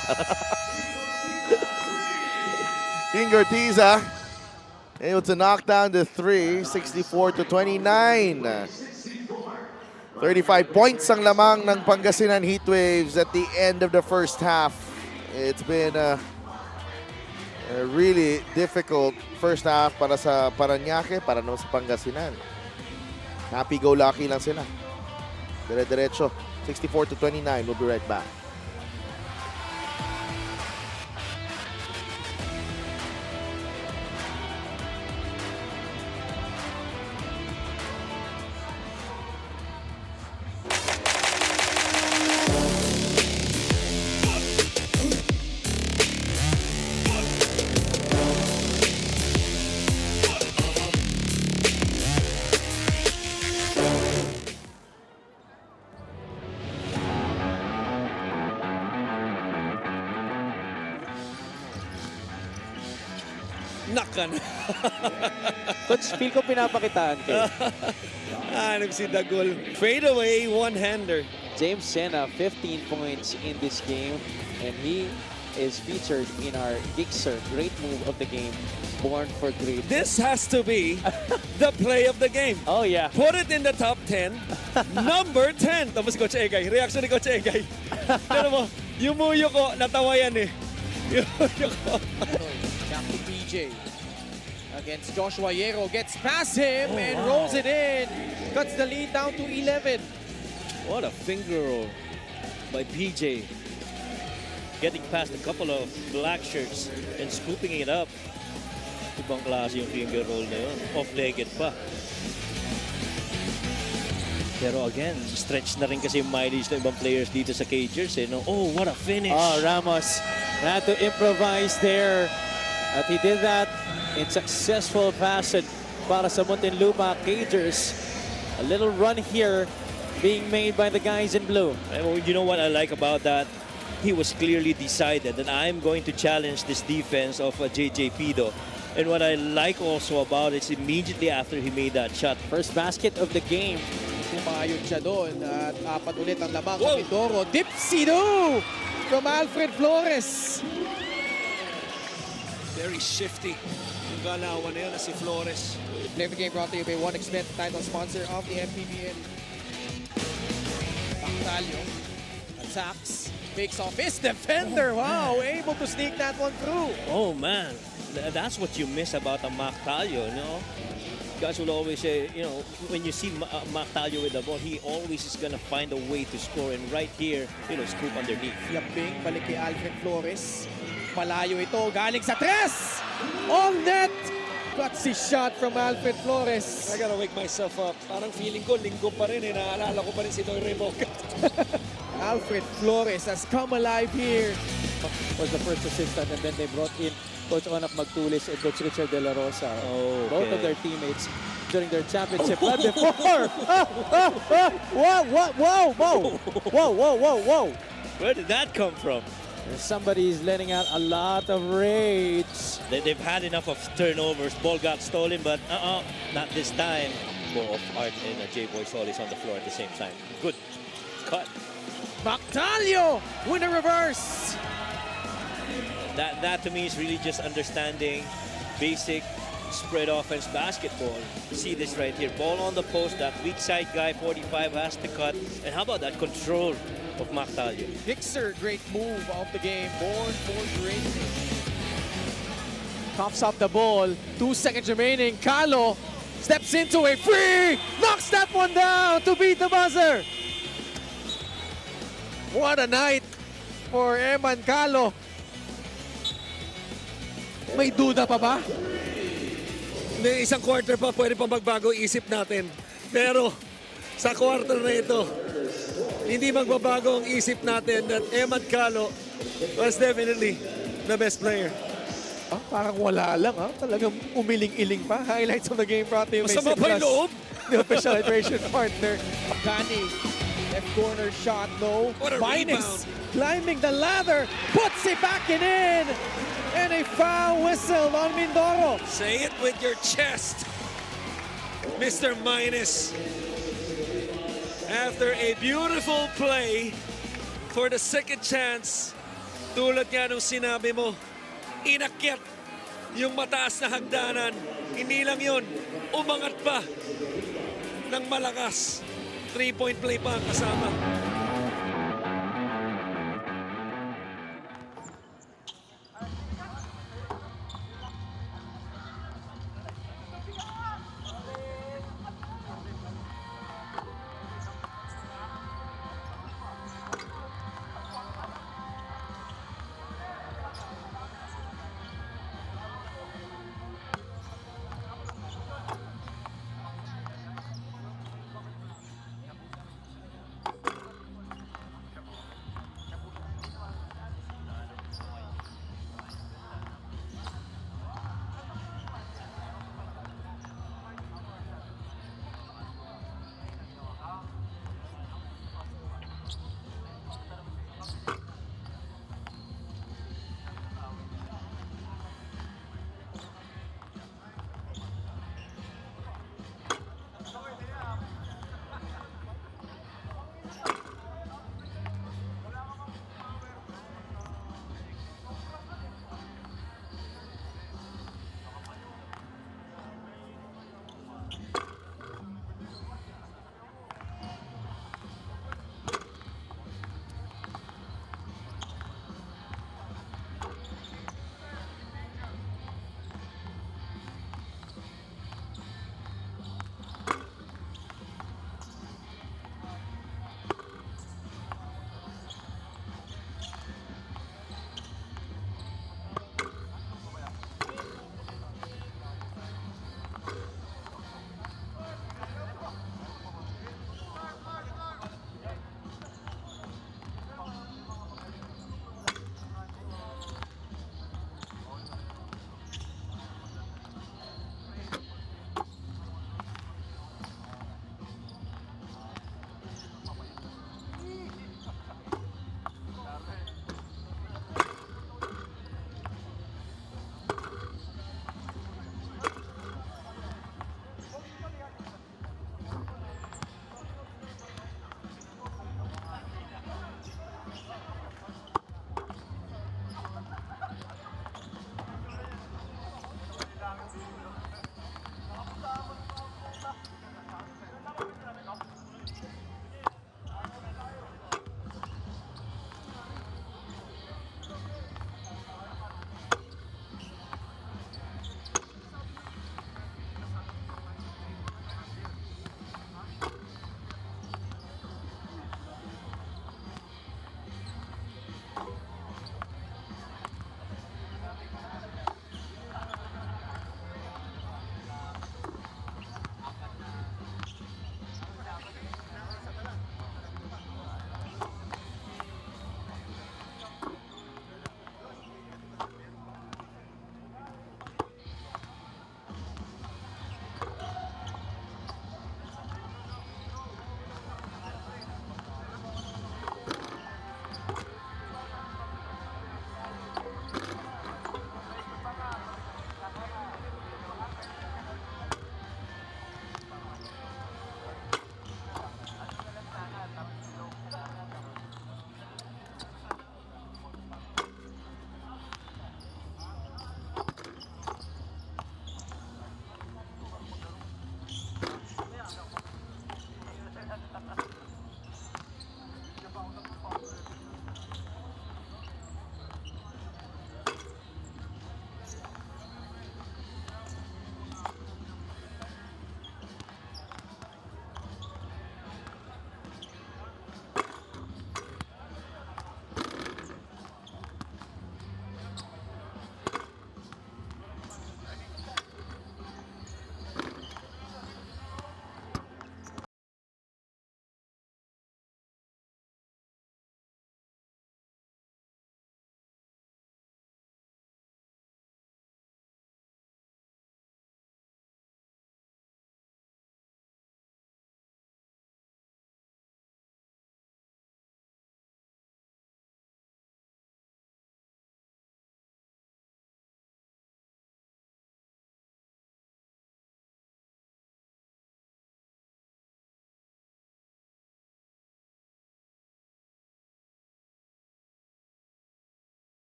King Gortiza able to knock down the 3, 64-29. 35 points ang lamang ng Pangasinan Heatwaves at the end of the first half. It's been a really difficult first half para sa Parañaque, para naman sa Pangasinan. Happy-go-lucky lang sila. Dire-diretso, 64-29. We'll be right back. Nakan. Coach, feel ko pinapakitaan kayo. Si Dagol. Fade away, one-hander. James Sena, 15 points in this game, and he is featured in our Gixer Great Move of the Game, Born for Great. This has to be the play of the game. Oh yeah. Put it in the top 10. Number 10. Tapos Coach Egay. Reaction ni Coach Egay. Pero mo, yumuyo ko, natawa yan eh. Yumuyo ko. Back to PJ. Against Joshua Yero. Gets past him and rolls it in. Cuts the lead down to 11. What a finger roll by PJ. Getting past a couple of black shirts and scooping it up. Ibang klase yung finger roll na yun. Off-legged pa. Pero again, stretch na rin kasi yung mileage ng ibang players dito sa Cagers. Eh, no? Oh, what a finish! Oh, Ramos had to improvise there. At he did that in successful fashion para sa Muntinlupa Cagers. A little run here being made by the guys in blue. You know what I like about that? He was clearly decided that I'm going to challenge this defense of JJ Pido. And what I like also about it is immediately after he made that shot. First basket of the game. Kumayod siya doon at apat ulit ang lamang sa Mindoro. Dipsido from Alfred Flores. Very shifty. Yung galawan na yun na si Flores. Play of the game brought to you by 1xBet, title sponsor of the MPBL. Pactalio attacks, fakes off his defender. Wow, able to sneak that one through. Oh man, that's what you miss about a Mactalio, you know? Guys will always say, you know, when you see Mactalio with the ball, he always is gonna find a way to score. And right here, you know, scoop underneath. Yaping, balik kay Alfred Flores. Malayo ito, galing sa tres! On net! Gutsy shot from Alfred Flores. I gotta wake myself up. Parang feeling ko, linggo pa rin eh. Naalala ko pa rin si Doy Remoca. Alfred Flores has come alive here. Was the first assistant, and then they brought in Coach Onak Magtulis and Coach Richard De La Rosa. Both of their teammates during their championship run before. Whoa. Where did that come from? Somebody's letting out a lot of rage. They've had enough of turnovers. Ball got stolen, but not this time. Both Art and J-Boy Solis on the floor at the same time. Good cut. Mactalio win a reverse. That to me is really just understanding basic spread offense basketball. See this right here. Ball on the post. That weak side guy, 45, has to cut. And how about that control of Mactalio? Dixer, great move of the game. Born for greatness. Coughs up the ball. 2 seconds remaining. Calo steps into a free. Knocks that one down to beat the buzzer. What a night for Eman Calo. May duda pa ba? Hindi, isang quarter pa, pwede pa magbago isip natin. Pero sa quarter na ito, hindi magbabago ang isip natin that Emad Calo was definitely the best player. Ah, parang wala lang. Talagang umiling-iling pa. Highlights of the game brought to you by Masama pa yung loob. the official hydration partner. Kani, left corner shot, no. What a Minus climbing the ladder, puts it back in. And a foul whistle on Mindoro. Say it with your chest, Mr. Minus. After a beautiful play for the second chance, tulad nga nung sinabi mo, inakyat yung mataas na hagdanan. Hindi lang yun, umangat pa ng malakas. 3-point play pa ang kasama.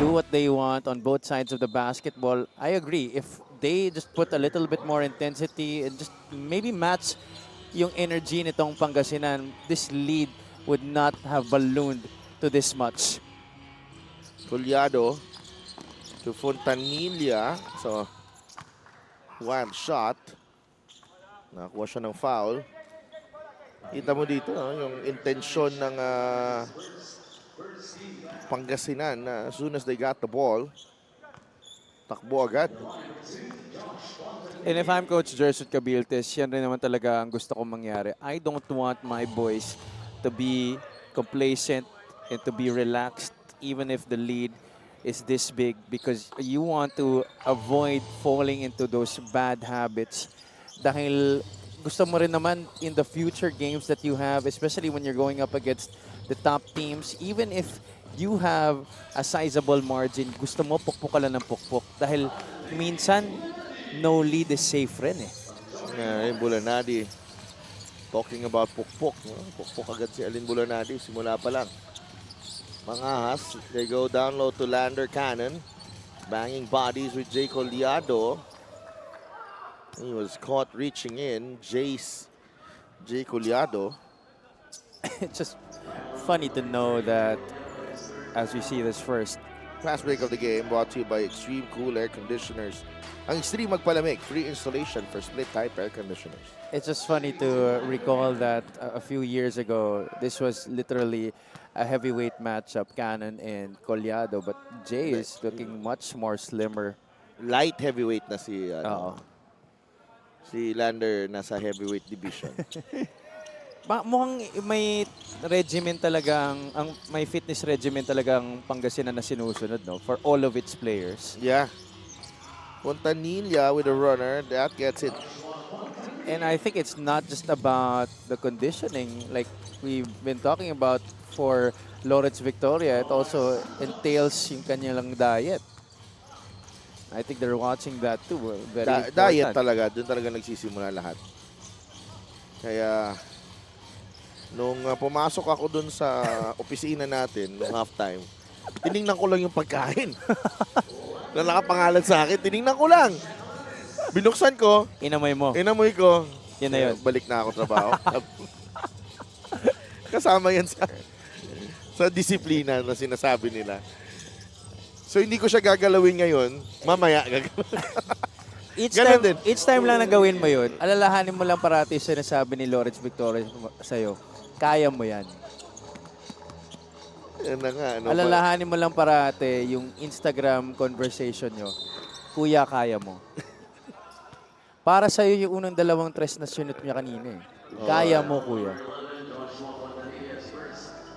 do what they want on both sides of the basketball. I agree. If they just put a little bit more intensity and just maybe match yung energy nitong Pangasinan, this lead would not have ballooned to this much. Collado to Fontanilla. So, one shot. Nakakuha siya ng foul. Kita mo dito yung intensyon ng Pangasinan na as soon as they got the ball, takbo agad. And if I'm Coach Jerson Cabiltes, yan rin naman talaga ang gusto kong mangyari. I don't want my boys to be complacent and to be relaxed even if the lead is this big, because you want to avoid falling into those bad habits. Dahil gusto mo rin naman in the future games that you have, especially when you're going up against the top teams, even if you have a sizable margin, gusto mo pukpok ka lang ng pukpok. Dahil minsan, no lead is safe rin eh. Alin Bulanadi talking about pukpok. Pukpok agad si Alin Bulanadi, simula pa lang. Mangahas, they go down low to Lander Cannon. Banging bodies with Jay Collado. He was caught reaching in. Jay Collado. It's just funny to know that as we see this first. Fast break of the game brought to you by Extreme Cool Air Conditioners. Ang Extreme magpalamig, free installation for split type air conditioners. It's just funny to recall that a few years ago, this was literally a heavyweight matchup, Cannon and Collado, but Jay is looking much more slimmer. Light heavyweight na si Oo. si Lander nasa heavyweight division. Mukhang may regimen talagang, may fitness regimen talagang Pangasinan na sinusunod, no, for all of its players. Yeah. Fontanilla with a runner, that gets it. And I think it's not just about the conditioning like we've been talking about for Lawrence Victoria. It also entails yung kanilang diet. I think they're watching that too. Very Diet important. talaga, doon talaga nagsisimula lahat. Kaya nung pumasok ako doon sa opisina natin nung halftime, tiningnan ko lang yung pagkain. Na nakapangalan sa akin, tiningnan ko lang. Binuksan ko, Inamoy mo. inamoy ko. Yun na yun. Balik na ako trabaho. Kasama yan sa disiplina na sinasabi nila. So hindi ko siya gagalawin ngayon, mamaya gagalawin. Ganun din. Each time lang na gawin mo yun, alalahanin mo lang parati yung sinasabi ni Lawrence Victoria sa'yo. Kaya mo yan. Yan na nga. Ano Alalahanin mo lang parati yung Instagram conversation nyo. Kuya, kaya mo. Para sa'yo yung unang 2 tres na sinut niya kanina eh. Kaya mo, kuya.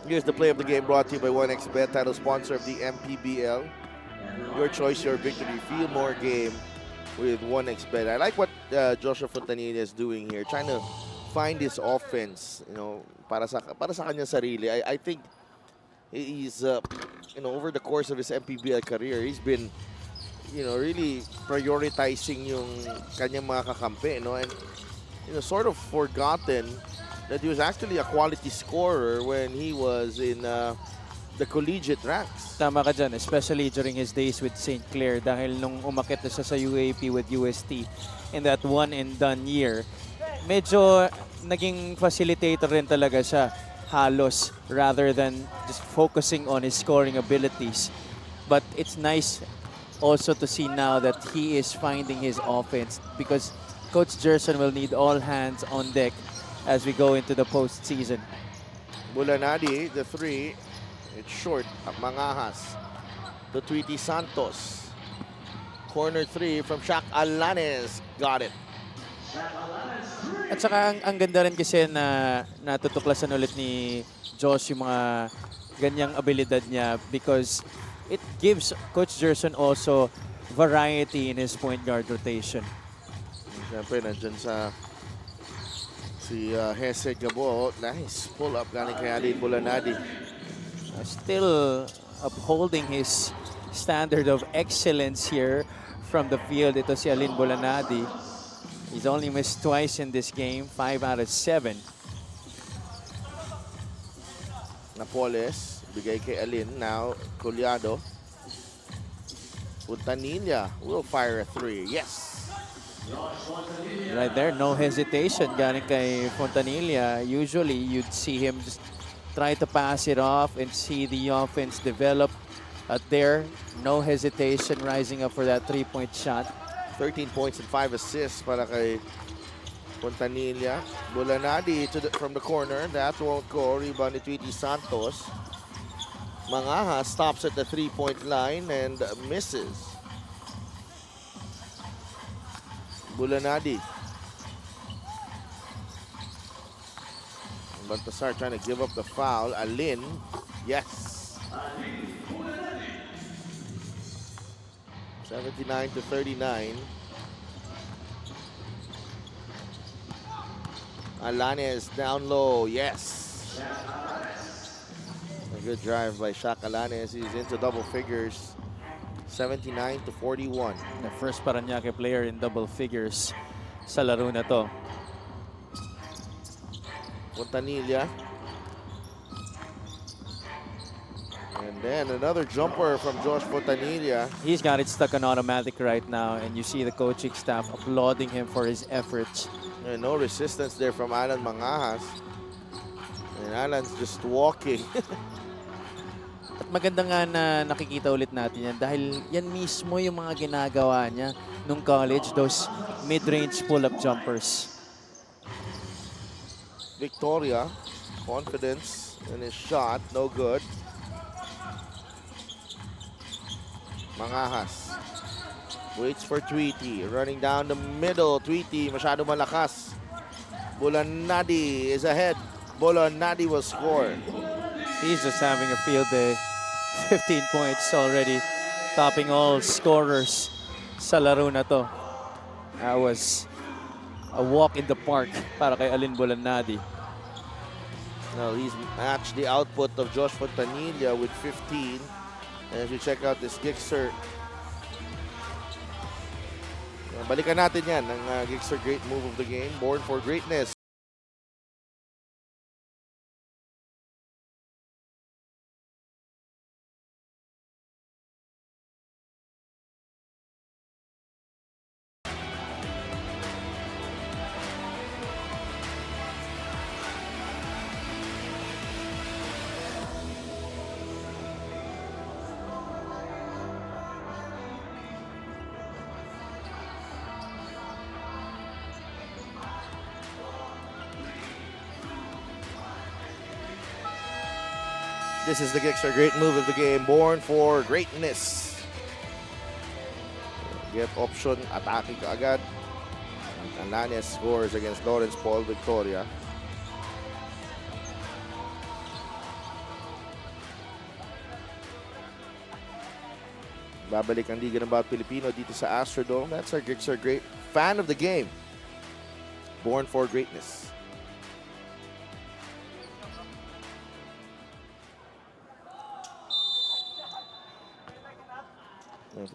Here's the play of the game brought to you by 1xBet, title sponsor of the MPBL. Your choice, your victory. Feel more game with 1xBet. I like what Joshua Fontanilla is doing here, trying to find his offense, you know, para sa kanya sarili. I think he's, you know, over the course of his MPBL career, he's been, you know, really prioritizing yung kanyang mga kakampi, no, and you know, sort of forgotten that he was actually a quality scorer when he was in the collegiate ranks. Tama ka dyan, especially during his days with St. Clair dahil nung umakit na siya sa UAP with UST in that one and done year, medyo naging facilitator rin talaga siya halos rather than just focusing on his scoring abilities. But it's nice also to see now that he is finding his offense because Coach Jerson will need all hands on deck as we go into the postseason. Bulanadi, the 3, it's short. Mangahas to Tweety Santos. Corner 3 from Shaq Alanes. Got it. At saka ang ganda rin kasi na natutuklasan ulit ni Josh yung mga ganyang abilidad niya because it gives Coach Jerson also variety in his point guard rotation. Siyempre, nandyan si Jesse Gabo. Nice pull-up galing kay Alin Bulanadi. Still upholding his standard of excellence here from the field. Ito si Alin Bulanadi. He's only missed twice in this game, 5 out of 7. Napoles, bigay kay Alin. Now, Collado. Puntanilla will fire a 3. Yes. Right there, no hesitation galing kay Fontanilla. Usually, you'd see him just try to pass it off and see the offense develop. There, no hesitation, rising up for that three-point shot. 13 points and 5 assists para kay Puntanilla. Bulanadi from the corner. That won't go. Rebound ni Tweety Santos. Mangaha stops at the three-point line and misses. Bulanadi. Baltasar trying to give up the foul. Alin. Yes. 79-39. Alanes down low. Yes. A good drive by Shaq Alanes. He's into double figures. 79-41. The first Parañaque player in double figures sa laro na to. Fontanilla. And then another jumper from Josh Fontanilla. He's got it stuck on automatic right now, and you see the coaching staff applauding him for his efforts. And no resistance there from Alan Mangajas. And Alan's just walking. At maganda nga na nakikita ulit natin yan dahil yan mismo yung mga ginagawa niya nung college, those mid-range pull-up jumpers. Victoria, confidence in his shot, no good. Mangajas waits for Tweety, running down the middle. Tweety, masyado malakas. Bulanadi is ahead. Bulanadi will score. He's just having a field day. 15 points already, topping all scorers sa laro na to. That was a walk in the park para kay Alin Bulanadi. Now he's matched the output of Josh Fontanilla with 15. And as you check out this Gixxer, balikan natin yan, ang Gixxer great move of the game, born for greatness. This is the Gixxer great move of the game, born for greatness. Get option, atake ka agad. Alanes scores against Lawrence Paul Victoria. Babalik ang Liga ng Bawat Pilipino dito sa Astrodome. That's our Gixxer great fan of the game, born for greatness.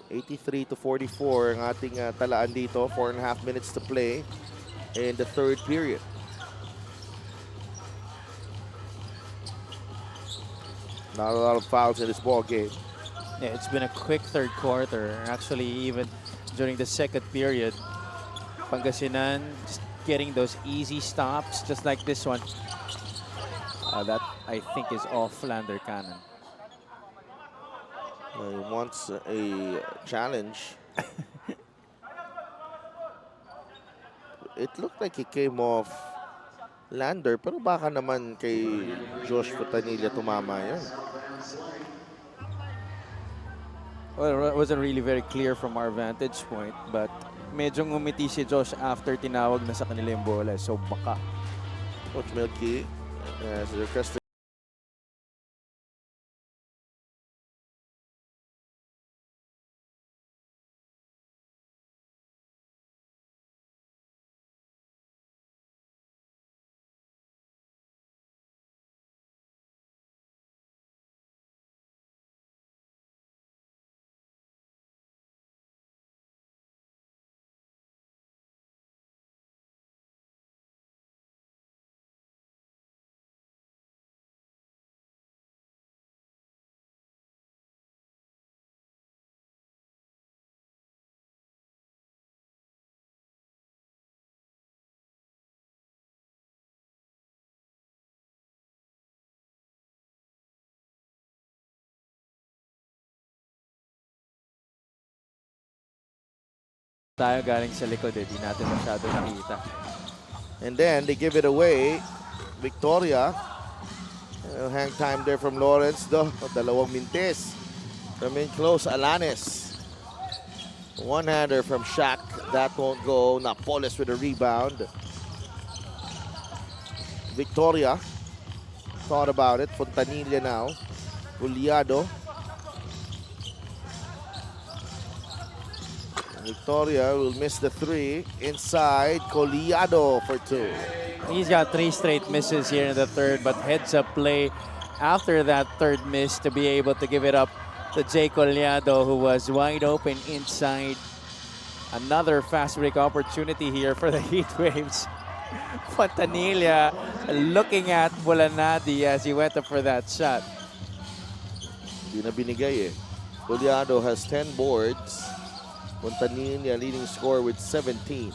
83-44 ang ating talaan dito. 4.5 minutes to play in the third period. Not a lot of fouls in this ball game. Yeah, it's been a quick third quarter. Actually, even during the second period, Pangasinan just getting those easy stops, just like this one. That, I think, is off Lander Cannon. He wants a challenge. It looked like he came off Lander, pero baka naman kay Josh Fontanilla tumama yan. Well, it wasn't really very clear from our vantage point, but medyo ngumiti si Josh after tinawag na sa kanila yung bola. So baka. Coach Milky has requested tayo galing sa likod eh. Di natin masyado nakita. And then they give it away. Victoria. Hang time there from Lawrence though. Dalawang mintis. From in close, Alanes. One-hander from Shaq. That won't go. Napoles with a rebound. Victoria. Thought about it. Fontanilla now. Puliado. Victoria will miss the three. Inside, Collado for two. He's got 3 straight misses here in the third, but heads up play after that third miss to be able to give it up to Jay Collado, who was wide open inside. Another fast break opportunity here for the Heat Waves. Fontanilla looking at Bulanadi as he went up for that shot. Di na binigay eh. Collado has 10 boards. Fontanilla leading scorer with 17.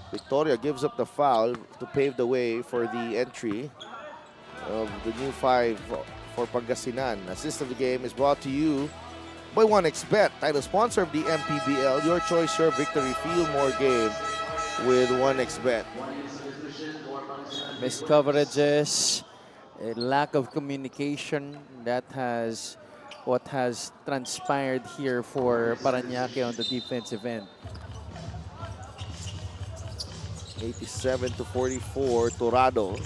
Victoria gives up the foul to pave the way for the entry of the new 5 for Pangasinan. Assist of the game is brought to you by 1xBet, title sponsor of the MPBL. Your choice, your victory. Feel more game with 1xBet. Missed coverages, a lack of communication. That has what has transpired here for Parañaque on the defensive end. 87-44, Torado.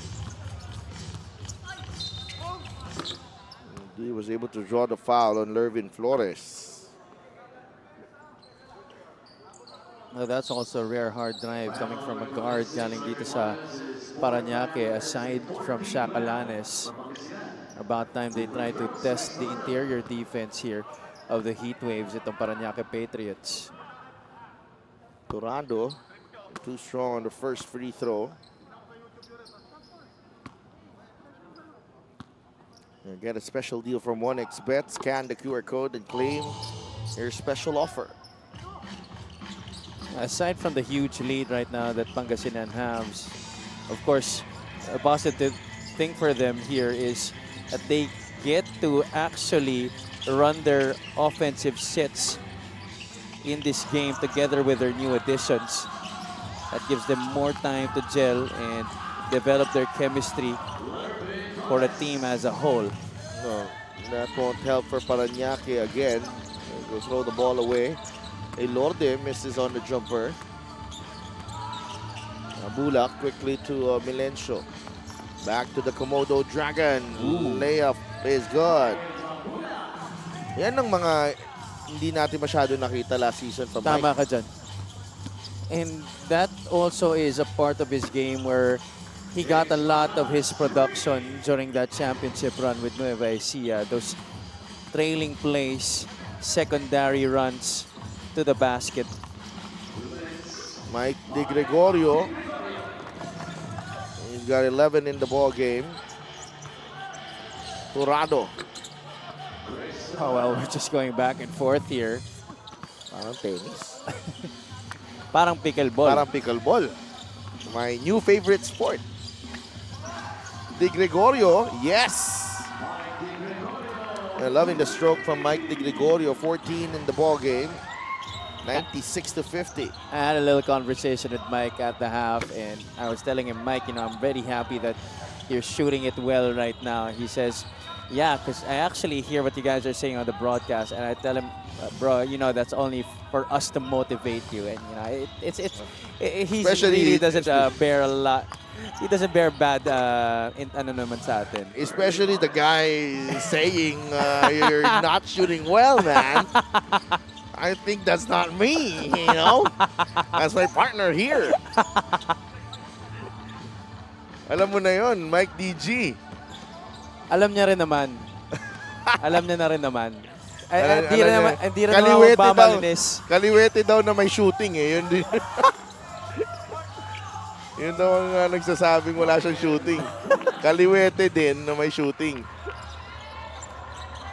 He was able to draw the foul on Lervin Flores. Well, that's also a rare hard drive coming from a guard galing dito sa Parañaque, aside from Shaq Alanes. About time they try to test the interior defense here of the Heat Waves, itong Parañaque Patriots. Torado, too strong on the first free throw. You get a special deal from 1xBet. Scan the QR code and claim your special offer. Aside from the huge lead right now that Pangasinan has, of course, a positive thing for them here is that they get to actually run their offensive sets in this game together with their new additions. That gives them more time to gel and develop their chemistry for the team as a whole. No, that won't help for Parañaque again. They'll throw the ball away. Elorde misses on the jumper. Bulak quickly to Milencio. Back to the Komodo Dragon. Layup is good. Yan ang mga hindi natin masyado nakita last season from Mike. Tama ka dyan. And that also is a part of his game where he got a lot of his production during that championship run with Nueva Ecija. Those trailing plays, secondary runs to the basket. Mike De Gregorio. He's got 11 in the ball game. Torado. Oh, well, we're just going back and forth here. Parang tennis. Parang pickleball. Parang pickleball. My new favorite sport. De Gregorio, yes! Loving the stroke from Mike De Gregorio, 14 in the ball game. 96-50. I had a little conversation with Mike at the half, and I was telling him, Mike, you know, I'm very happy that you're shooting it well right now. He says, yeah, because I actually hear what you guys are saying on the broadcast, and I tell him, bro, you know, that's only for us to motivate you. And, you know, he really doesn't bear a lot. He doesn't bear bad ano naman sa atin. Especially the guy saying you're not shooting well, man. I think that's not me, you know? That's my partner here. Alam mo na yon, Mike DG. Alam niya rin naman. Alam niya na rin naman. Hindi rin naman babalinis. Kaliwete daw na may shooting eh. Yun din. Yun daw ang nagsasabing wala siyang shooting. Kaliwete din na may shooting.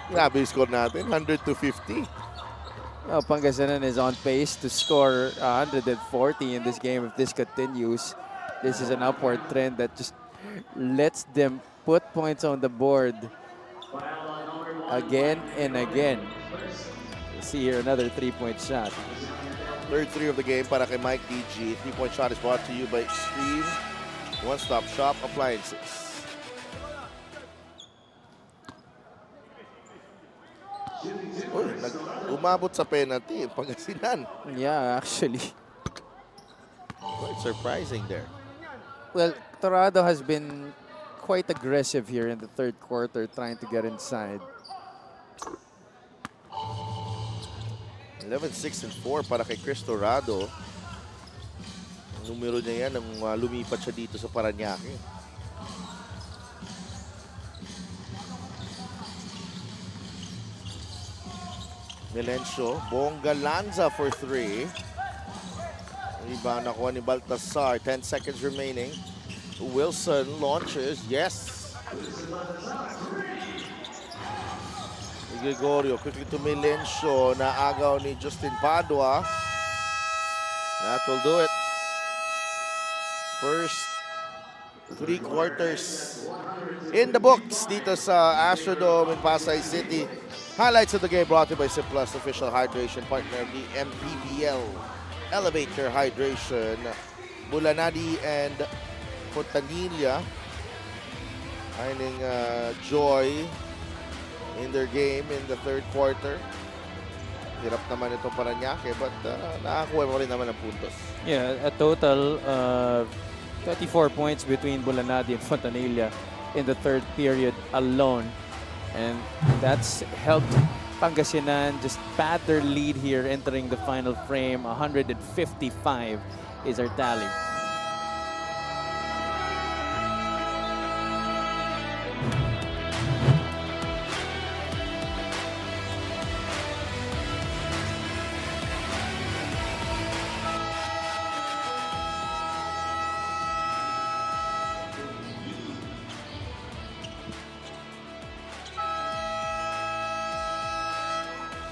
Grabe yung score natin, 100-50. Well, Pangasinan is on pace to score 140 in this game if this continues. This is an upward trend that just lets them put points on the board again and again. You see here another 3-point shot. Third three of the game para kay Mike DG. Three-point shot is brought to you by Extreme One-Stop Shop Appliances. Uy, umabot sa penalty yung Pangasinan. Yeah, actually. Quite surprising there. Well, Torado has been quite aggressive here in the third quarter, trying to get inside. 11-6-4 para kay Chris Torado. Numero niya yan nung lumipat siya dito sa Parañaque. Melencio, Bongga Lanza for three. Rebound nakuha ni Baltasar. 10 seconds remaining. Wilson launches. Yes. Gregorio quickly to Melencio. Naagaw ni Justin Padua. That will do it. First 3 quarters in the books dito sa Astrodome in Pasay City. Highlights of the game brought to you by Simplus, official hydration partner of the MPBL. Elevate your hydration. Bulanadi and Fontanilla finding joy in their game in the third quarter. Hirap naman itong Parañaque, but nakakuha mo rin naman ng puntos. Yeah, a total of 34 points between Bulanadi and Fontanilla in the third period alone. And that's helped Pangasinan just pad their lead here entering the final frame. 155 is our tally.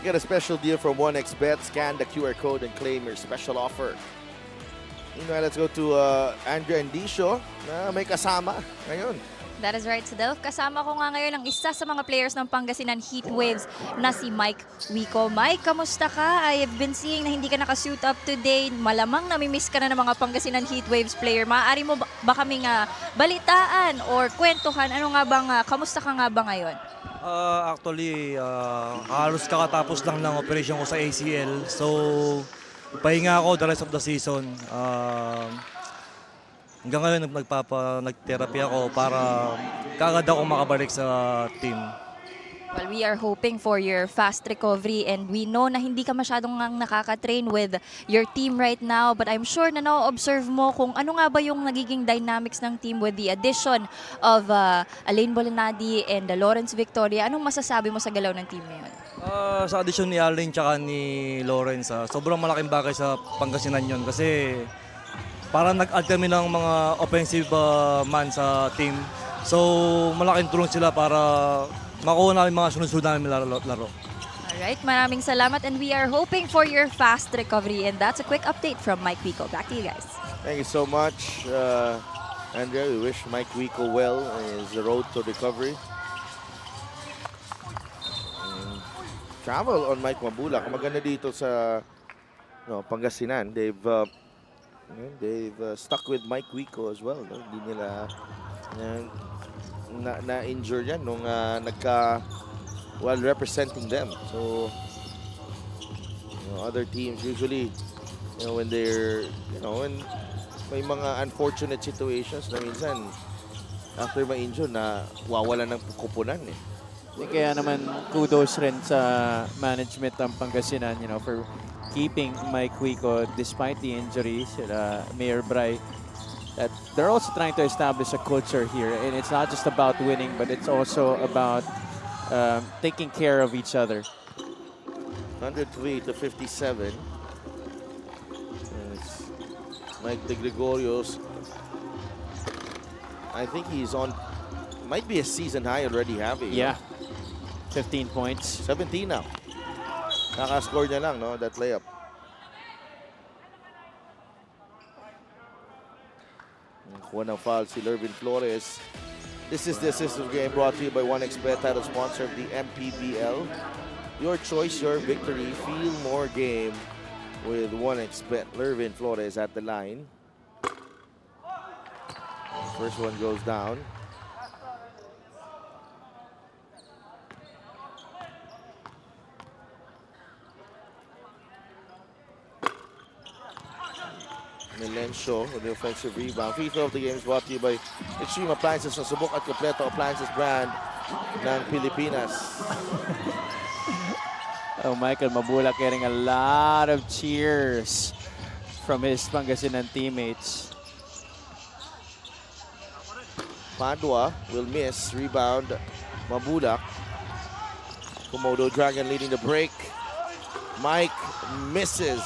Get a special deal from 1xBet. Scan the QR code and claim your special offer. Meanwhile, let's go to Andrea Indicio na may kasama ngayon. That is right, Sadel. Kasama ko nga ngayon ang isa sa mga players ng Pangasinan Heatwaves na si Mike Wico. Mike, kamusta ka? I have been seeing na hindi ka nakasuit up today. Malamang namimiss ka na ng mga Pangasinan Heatwaves player. Maaari mo ba kaming balitaan or kwentuhan? Ano nga bang, kamusta ka nga ba ngayon? Actually, halos kakatapos lang ng operation ko sa ACL. So, pahinga ako the rest of the season. Hanggang ngayon, nag-therapy ako para kagad ako makabalik sa team. Well, we are hoping for your fast recovery and we know na hindi ka masyadong nakaka-train with your team right now, but I'm sure na na-observe mo kung ano nga ba yung nagiging dynamics ng team with the addition of Alain Bolanadi and Lawrence Victoria. Anong masasabi mo sa galaw ng team ngayon? Sa addition ni Alain tsaka ni Lawrence, sobrang malaking bagay sa Pangasinan yun kasi parang nag-add kami ng mga offensive man sa team. So malaking tulong sila para makuha namin mga sunod-sunod namin laro. Alright, maraming salamat and we are hoping for your fast recovery, and that's a quick update from Mike Wico. Back to you guys. Thank you so much, Andrea. We wish Mike Wico well in his road to recovery. Travel on Mike Mabula. Maganda dito sa Pangasinan. They've stuck with Mike Wico as well. No? Hindi nila na-injure yan nung while representing them. So, other teams usually, when they're, when may mga unfortunate situations na minsan after ma-injure na wawala ng kupunan eh. Kaya naman kudos rin sa management ng Pangasinan, for keeping Mike Wico despite the injuries. Mayor Bray, that they're also trying to establish a culture here, and it's not just about winning, but it's also about taking care of each other. 103-57. Mike De Gregorio's, I think he's on, might be a season high already having. Yeah, 15 points. 17 now. Nakascore niya lang, that layup. Kuha ng foul si Lervin Flores. This is the assistant game brought to you by 1xBet, title sponsor of the MPBL. Your choice, your victory. Feel more game with one expert. Lervin Flores at the line. First one goes down. Milencio with the offensive rebound. Free throw of the game is brought to you by Extreme Appliances ng Subok at Kompleto Appliances brand ng Pilipinas. Oh, Michael Mabula getting a lot of cheers from his Pangasinan teammates. Padua will miss. Rebound, Mabulak. Komodo Dragon leading the break. Mike misses.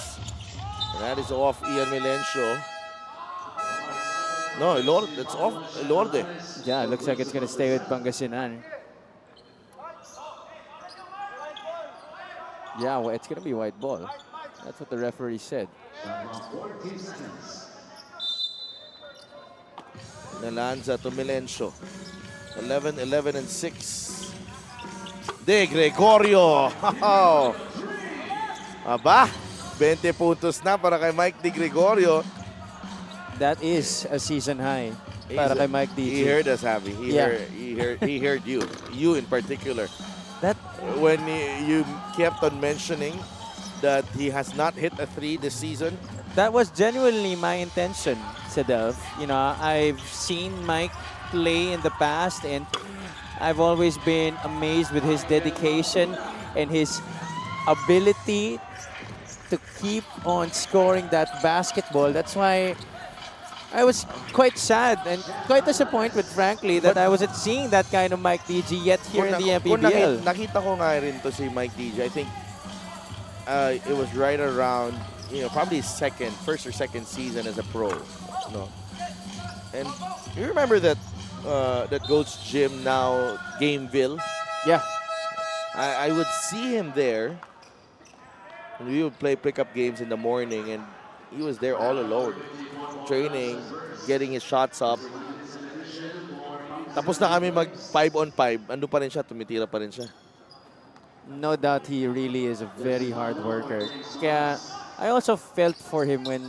And that is off Ian Milencio. No, Elorde. That's off Elorde. Yeah, it looks like it's going to stay with Pangasinan. Yeah, well, it's going to be white ball. That's what the referee said. Nalanza to Milencio. 11, 11, and 6. De Gregorio. Aba, 20 puntos na para kay Mike De Gregorio. That is a season high para kay Mike DJ. He heard us, Javi. He heard you. You in particular. That When you kept on mentioning that he has not hit a 3 this season. That was genuinely my intention, Sedelf. You know, I've seen Mike play in the past, and I've always been amazed with his dedication and his ability to keep on scoring that basketball. That's why I was quite sad and quite disappointed, frankly, that I wasn't seeing that kind of Mike DJ yet here in the MPBL. Nakita ko nga rin to si Mike DJ. I think it was right around, probably first or second season as a pro. And you remember that that Goats Gym now, Gameville? Yeah. I would see him there. And we would play pickup games in the morning, and he was there all alone, training, getting his shots up. Tapos na kami mag 5-on-5, ando pa rin siya, tumitira pa rin siya. No doubt he really is a very hard worker. Kaya I also felt for him when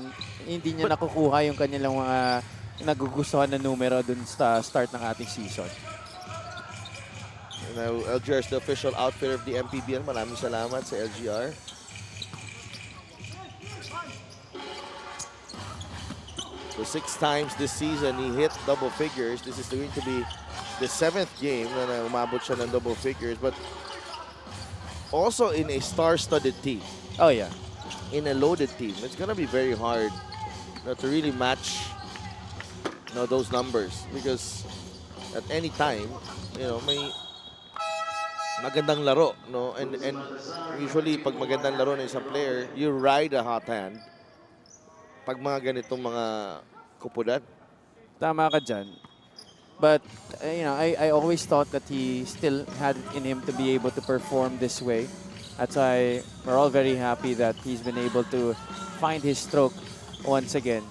hindi niya nakukuha yung kanilang mga nagugustuhan na numero dun sa start ng ating season. And LGR is the official outfitter of the MPBL. Maraming salamat sa LGR. So 6 times this season, he hit double figures. This is going to be the 7th game na umabot siya ng double figures. But also in a star-studded team. Oh, yeah. In a loaded team. It's going to be very hard to really match those numbers. Because at any time, may magandang laro. And usually, pag magandang laro ng isang player, you ride a hot hand. Pag mga ganitong mga kupudan. Tama ka dyan. But, I always thought that he still had it in him to be able to perform this way. That's why we're all very happy that he's been able to find his stroke once again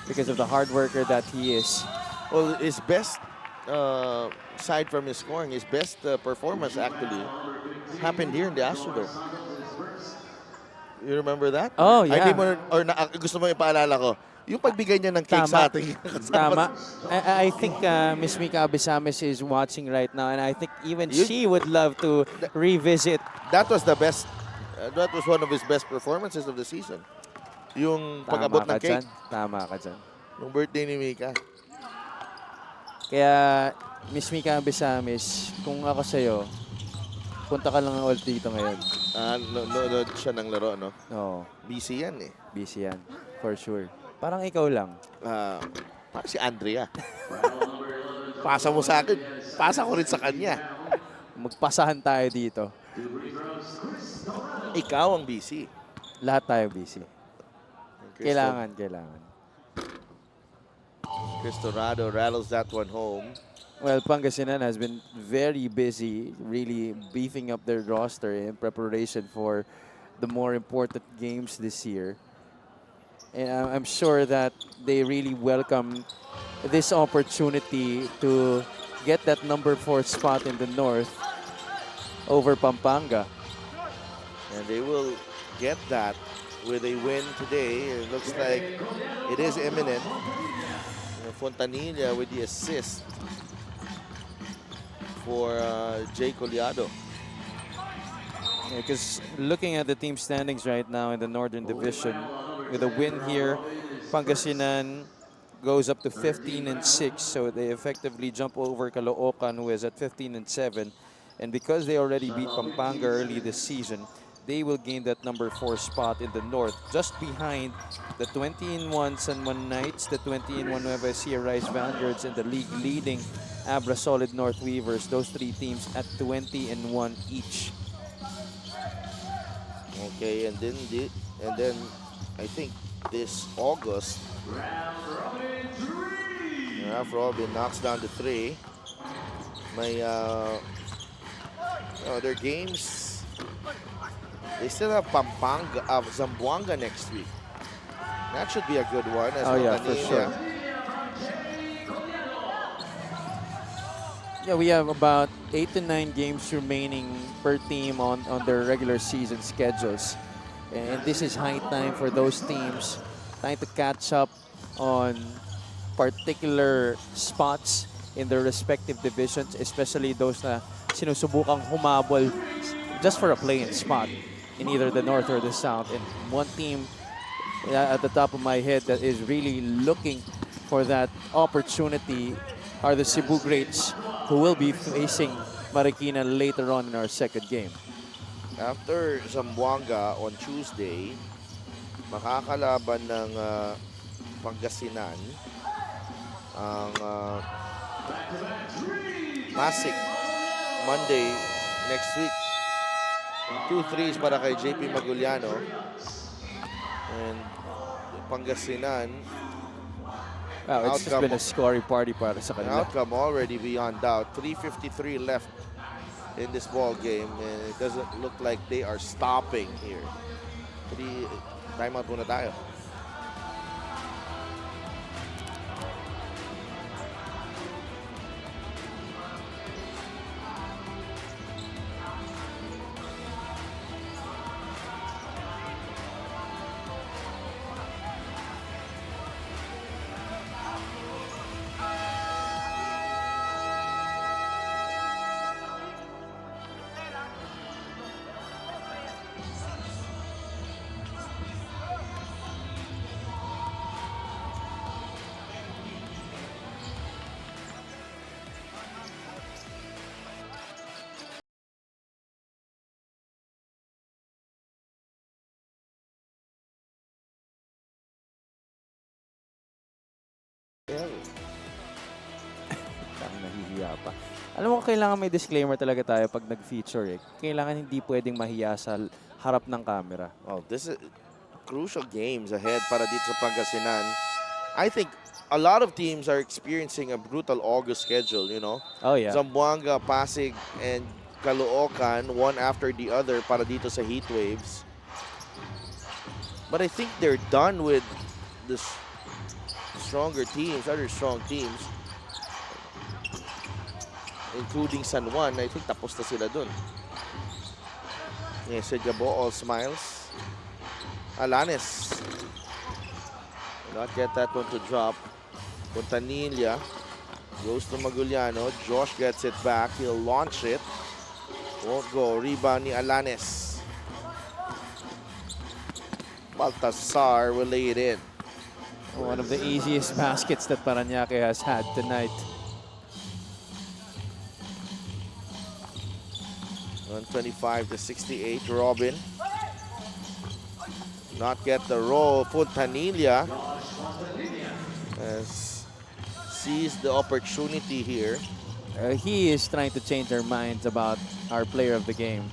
because of the hard worker that he is. Well, his best, aside from his scoring, his best performance actually happened here in the Astrodome. You remember that? Oh, yeah. Gusto mo ipaalala ko, yung pagbigay niya ng cake sa ating Tama. I think Miss Mika Abisames is watching right now, and I think even she would love to revisit. That was the best. That was one of his best performances of the season. Yung pag-abot ng cake. Tama ka dyan. Yung birthday ni Mika. Kaya, Miss Mika Abisames, kung ako sa'yo, punta ka lang ulit dito ngayon. Nood siya ng laro, no? Oo. Busy yan eh. Busy yan. For sure. Parang ikaw lang. Parang si Andrea. Pasa mo sa akin. Pasa ko rin sa kanya. Magpasahan tayo dito. Ikaw ang busy. Lahat tayo busy. Kailangan. Cristorado rattles that one home. Well, Pangasinan has been very busy, really beefing up their roster in preparation for the more important games this year. And I'm sure that they really welcome this opportunity to get that number 4 spot in the North over Pampanga. And they will get that with a win today. It looks like it is imminent. Fontanilla with the assist for Jay Collado. Because looking at the team standings right now in the Northern Division, with a win here, Pangasinan goes up to 15-6, so they effectively jump over Caloocan, who is at 15-7. And because they already beat Pampanga early this season, they will gain that number 4 spot in the North, just behind the 20-1 San Juan Knights, the 20-1 Nueva Ecija Rice Vanguards, and the league leading Abra Solid North Weavers. Those 3 teams at 20-1 each. Okay, and then I think this August, Ralph Robin knocks down the 3. Their games, they still have Pampanga, Zamboanga next week. That should be a good one. As Oh yeah, for Fontanilla. sure. Yeah, we have about 8 to 9 games remaining per team on their regular season schedules. And this is high time for those teams trying to catch up on particular spots in their respective divisions, especially those na sinusubukang humabol just for a play-in spot in either the North or the South. And one team at the top of my head that is really looking for that opportunity are the Cebu Greats, who will be facing Marikina later on in our second game. After Zamboanga on Tuesday, makakalaban ng Pangasinan ang Pasig Monday next week. 2 threes para kay JP Maguliano. And Pangasinan, Wow, it's just been a scoring party para sa an kanila. outcome already beyond doubt. 3:53 left in this ball game, and it doesn't look like they are stopping here. Timeout muna tayo. Ang nahihiya pa. Alam mo, kailangan may disclaimer talaga tayo pag nag-feature eh. Kailangan hindi pwedeng mahiya sa harap ng camera. Oh, this is crucial games ahead para dito sa Pangasinan. I think a lot of teams are experiencing a brutal August schedule, you know. Oh yeah. Zamboanga, Pasig, and Caloocan, one after the other para dito sa heat waves. But I think they're done with the stronger teams, other strong teams, including San Juan. I think tapos na sila dun. Yes, Gabo, all smiles. Alanes. Not get that one to drop. Fontanilla goes to Maguliano. Josh gets it back. He'll launch it. Won't go. Rebound ni Alanes. Baltasar will lay it in. One of the easiest baskets that Parañaque has had tonight. 125-68. Robin. Not get the roll. Fontanilla has seized the opportunity here. He is trying to change our minds about our player of the game.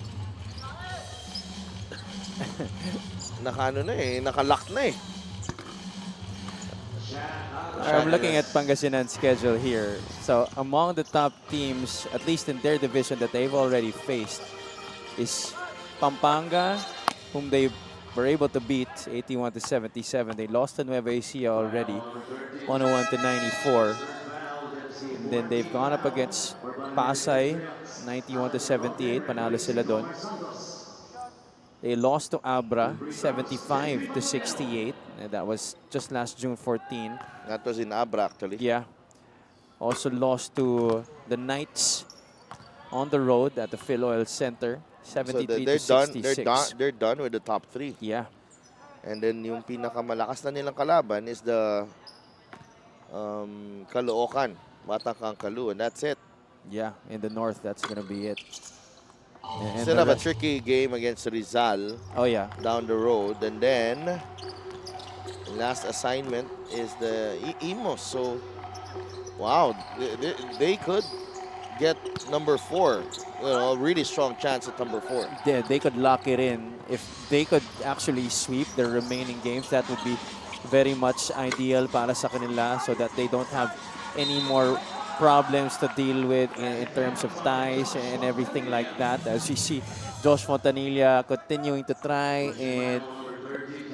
Nakalock na eh. I'm looking at Pangasinan's schedule here. So among the top teams, at least in their division that they've already faced, is Pampanga, whom they were able to beat 81-77. They lost to Nueva Ecija already, 101-94. And then they've gone up against Pasay, 91-78. Panalo sila doon. They lost to Abra 75-68. And that was just last June 14. That was in Abra, actually. Yeah. Also lost to the Knights on the road at the Phil Oil Center, So 73-66. they're done with the top 3. Yeah. And then yung pinakamalakas na nilang kalaban is the Caloocan, Batang Kangkalu, and that's it. Yeah, in the north, that's going to be it. And Still the have a rest- tricky game against Rizal Oh, yeah. down the road. And then, last assignment is the Imos. So, wow, they could get number 4. You know, a really strong chance at number 4. They could lock it in. If they could actually sweep their remaining games, that would be very much ideal para sa kanila so that they don't have any more problems to deal with in terms of ties and everything like that. As you see, Josh Fontanilla continuing to try and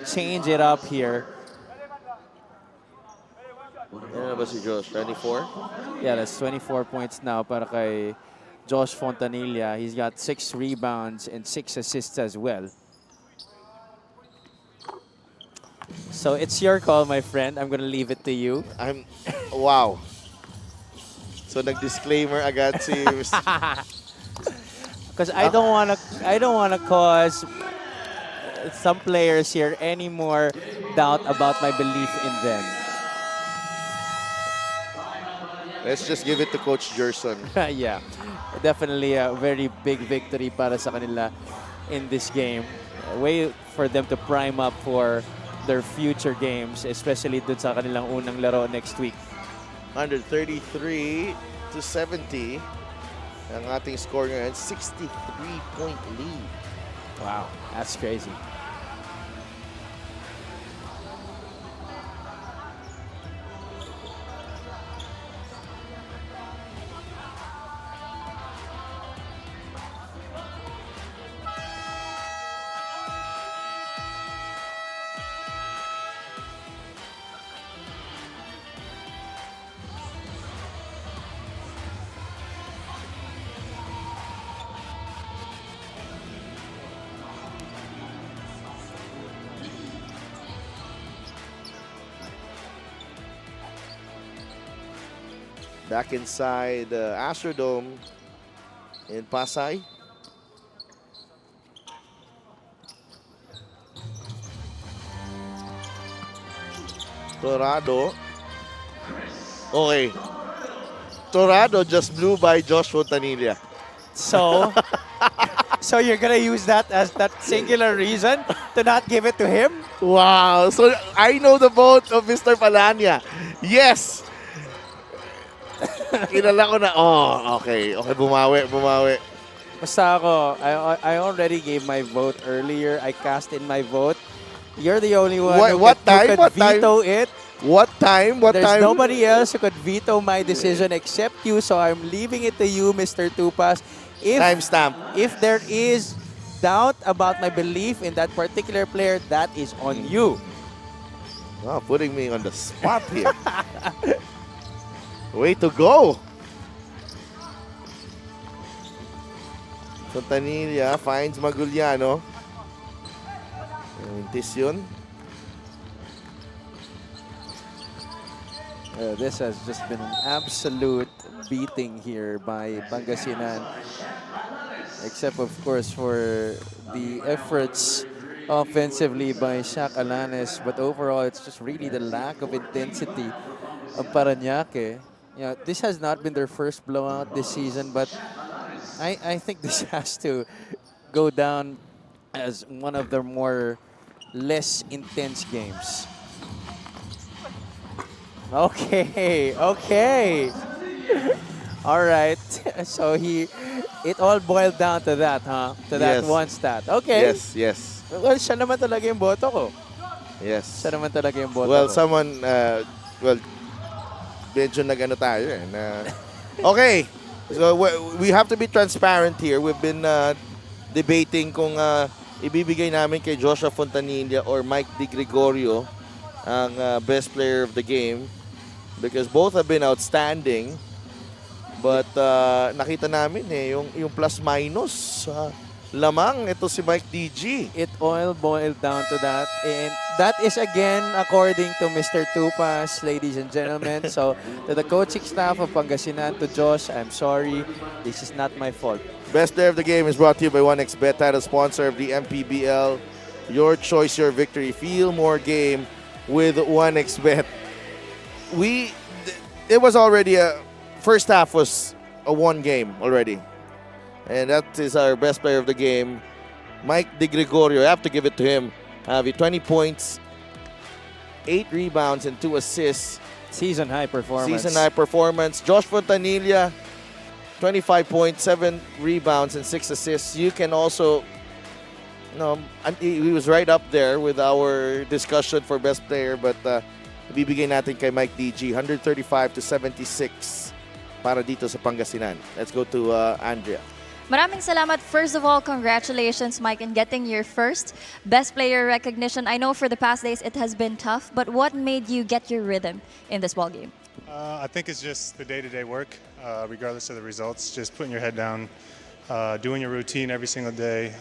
change it up here. Ano ba si Josh? 24? Yeah, that's 24 points now para kay Josh Fontanilla. He's got 6 rebounds and 6 assists as well. So it's your call, my friend. I'm gonna leave it to you. Wow. So nag-disclaimer agad si Because I don't wanna cause some players here any more doubt about my belief in them. Let's just give it to Coach Gerson. Yeah, definitely a very big victory para sa kanila in this game. A way for them to prime up for their future games, especially dun sa kanilang unang laro next week. 133-70 ang ating score ngayon. 63-point lead. Wow, that's crazy. Back inside the Astrodome in Pasay. Torado. Okay. Torado just blew by Josh Fontanilla. So, so you're gonna use that as that singular reason to not give it to him? Wow. So I know the vote of Mr. Palanya. Yes. Kilala ko na. Oh, okay. Okay, bumawi. Basta ako, I already gave my vote earlier. I cast in my vote. You're the only one who could veto it. What time? There's nobody else who could veto my decision except you, so I'm leaving it to you, Mr. Tupas. Timestamp. If there is doubt about my belief in that particular player, that is on you. Wow, putting me on the spot here. Way to go. Fontanilla finds Maguliano. Mintis yun. This has just been an absolute beating here by Pangasinan. Except, of course, for the efforts offensively by Shaq Alanes. But overall, it's just really the lack of intensity of Parañaque. You know, this has not been their first blowout this season, but I think this has to go down as one of their more less intense games. Okay. All right. So it all boiled down to that, huh? To that Yes. one stat. Okay. Yes. Well, siya naman talaga yung boto ko. Yes. Siya naman talaga yung boto Well, ko. someone, medyo nag-ano tayo eh. Okay. So, we have to be transparent here. We've been debating kung ibibigay namin kay Joshua Fontanilla or Mike Di Gregorio ang best player of the game because both have been outstanding. But nakita namin yung plus-minus lamang ito si Mike DG. It all boiled down to that. And that is again according to Mr. Tupas, ladies and gentlemen. So to the coaching staff of Pangasinan, to Josh, I'm sorry. This is not my fault. Best player of the game is brought to you by 1xBet, title sponsor of the MPBL. Your choice, your victory. Feel more game with 1xBet. It was already first half was a one game already. And that is our best player of the game, Mike De Gregorio. I have to give it to him. With 20 points, 8 rebounds, and 2 assists. Season high performance. Season high performance. Josh Fontanilla, 25 points, 7 rebounds, and 6 assists. You can also, he was right up there with our discussion for best player, but ibibigay natin kay Mike DG, 135-76 para dito sa Pangasinan. Let's go to Andrea. Maraming salamat. First of all, congratulations, Mike, in getting your first Best Player recognition. I know for the past days it has been tough, but what made you get your rhythm in this ballgame? I think it's just the day-to-day work, regardless of the results. Just putting your head down, doing your routine every single day,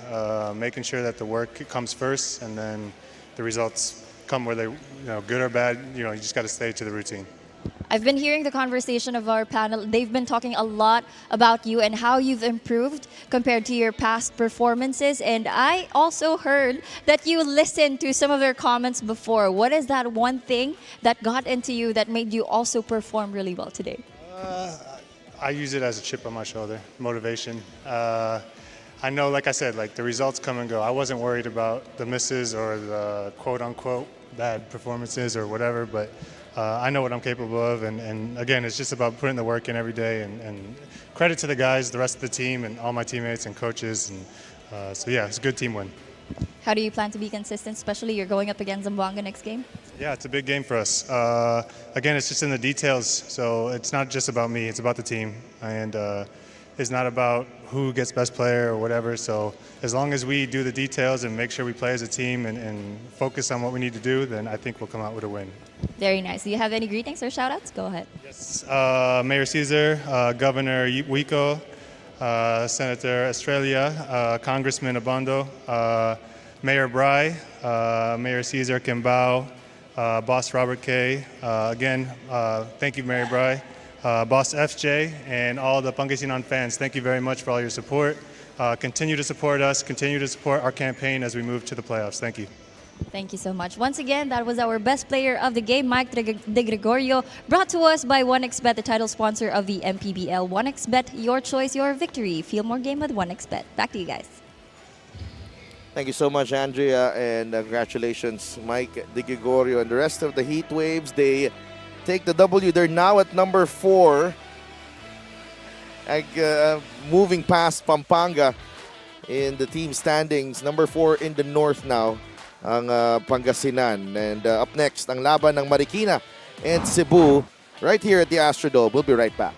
making sure that the work comes first, and then the results come whether good or bad. You just got to stay to the routine. I've been hearing the conversation of our panel. They've been talking a lot about you and how you've improved compared to your past performances. And I also heard that you listened to some of their comments before. What is that one thing that got into you that made you also perform really well today? I use it as a chip on my shoulder, motivation. I know, like I said, the results come and go. I wasn't worried about the misses or the quote-unquote bad performances or whatever, but I know what I'm capable of, and again, it's just about putting the work in every day, and credit to the guys, the rest of the team, and all my teammates and coaches, and so yeah, it's a good team win. How do you plan to be consistent, especially you're going up against Zamboanga next game? Yeah, it's a big game for us. Again, it's just in the details, so it's not just about me, it's about the team, and it's not about who gets best player or whatever, so as long as we do the details and make sure we play as a team and focus on what we need to do, then I think we'll come out with a win. Very nice. Do you have any greetings or shout-outs? Go ahead. Yes, Mayor Caesar, Governor Wico, Senator Estrella, Congressman Abondo, Mayor Bry, Mayor Caesar Kimbao, Boss Robert K. Again, thank you, Mayor Bry. Boss FJ, and all the Pangasinan fans, thank you very much for all your support. Continue to support us, continue to support our campaign as we move to the playoffs. Thank you. Thank you so much. Once again, that was our best player of the game, Mike De Gregorio, brought to us by 1xBet, the title sponsor of the MPBL. 1xBet, your choice, your victory. Feel more game with 1xBet. Back to you guys. Thank you so much, Andrea, and congratulations, Mike De Gregorio and the rest of the Heat Waves. They take the W. They're now at number 4, moving past Pampanga in the team standings. Number 4 in the north now, ang Pangasinan. And up next, ang laban ng Marikina and Cebu right here at the Astrodome. We'll be right back.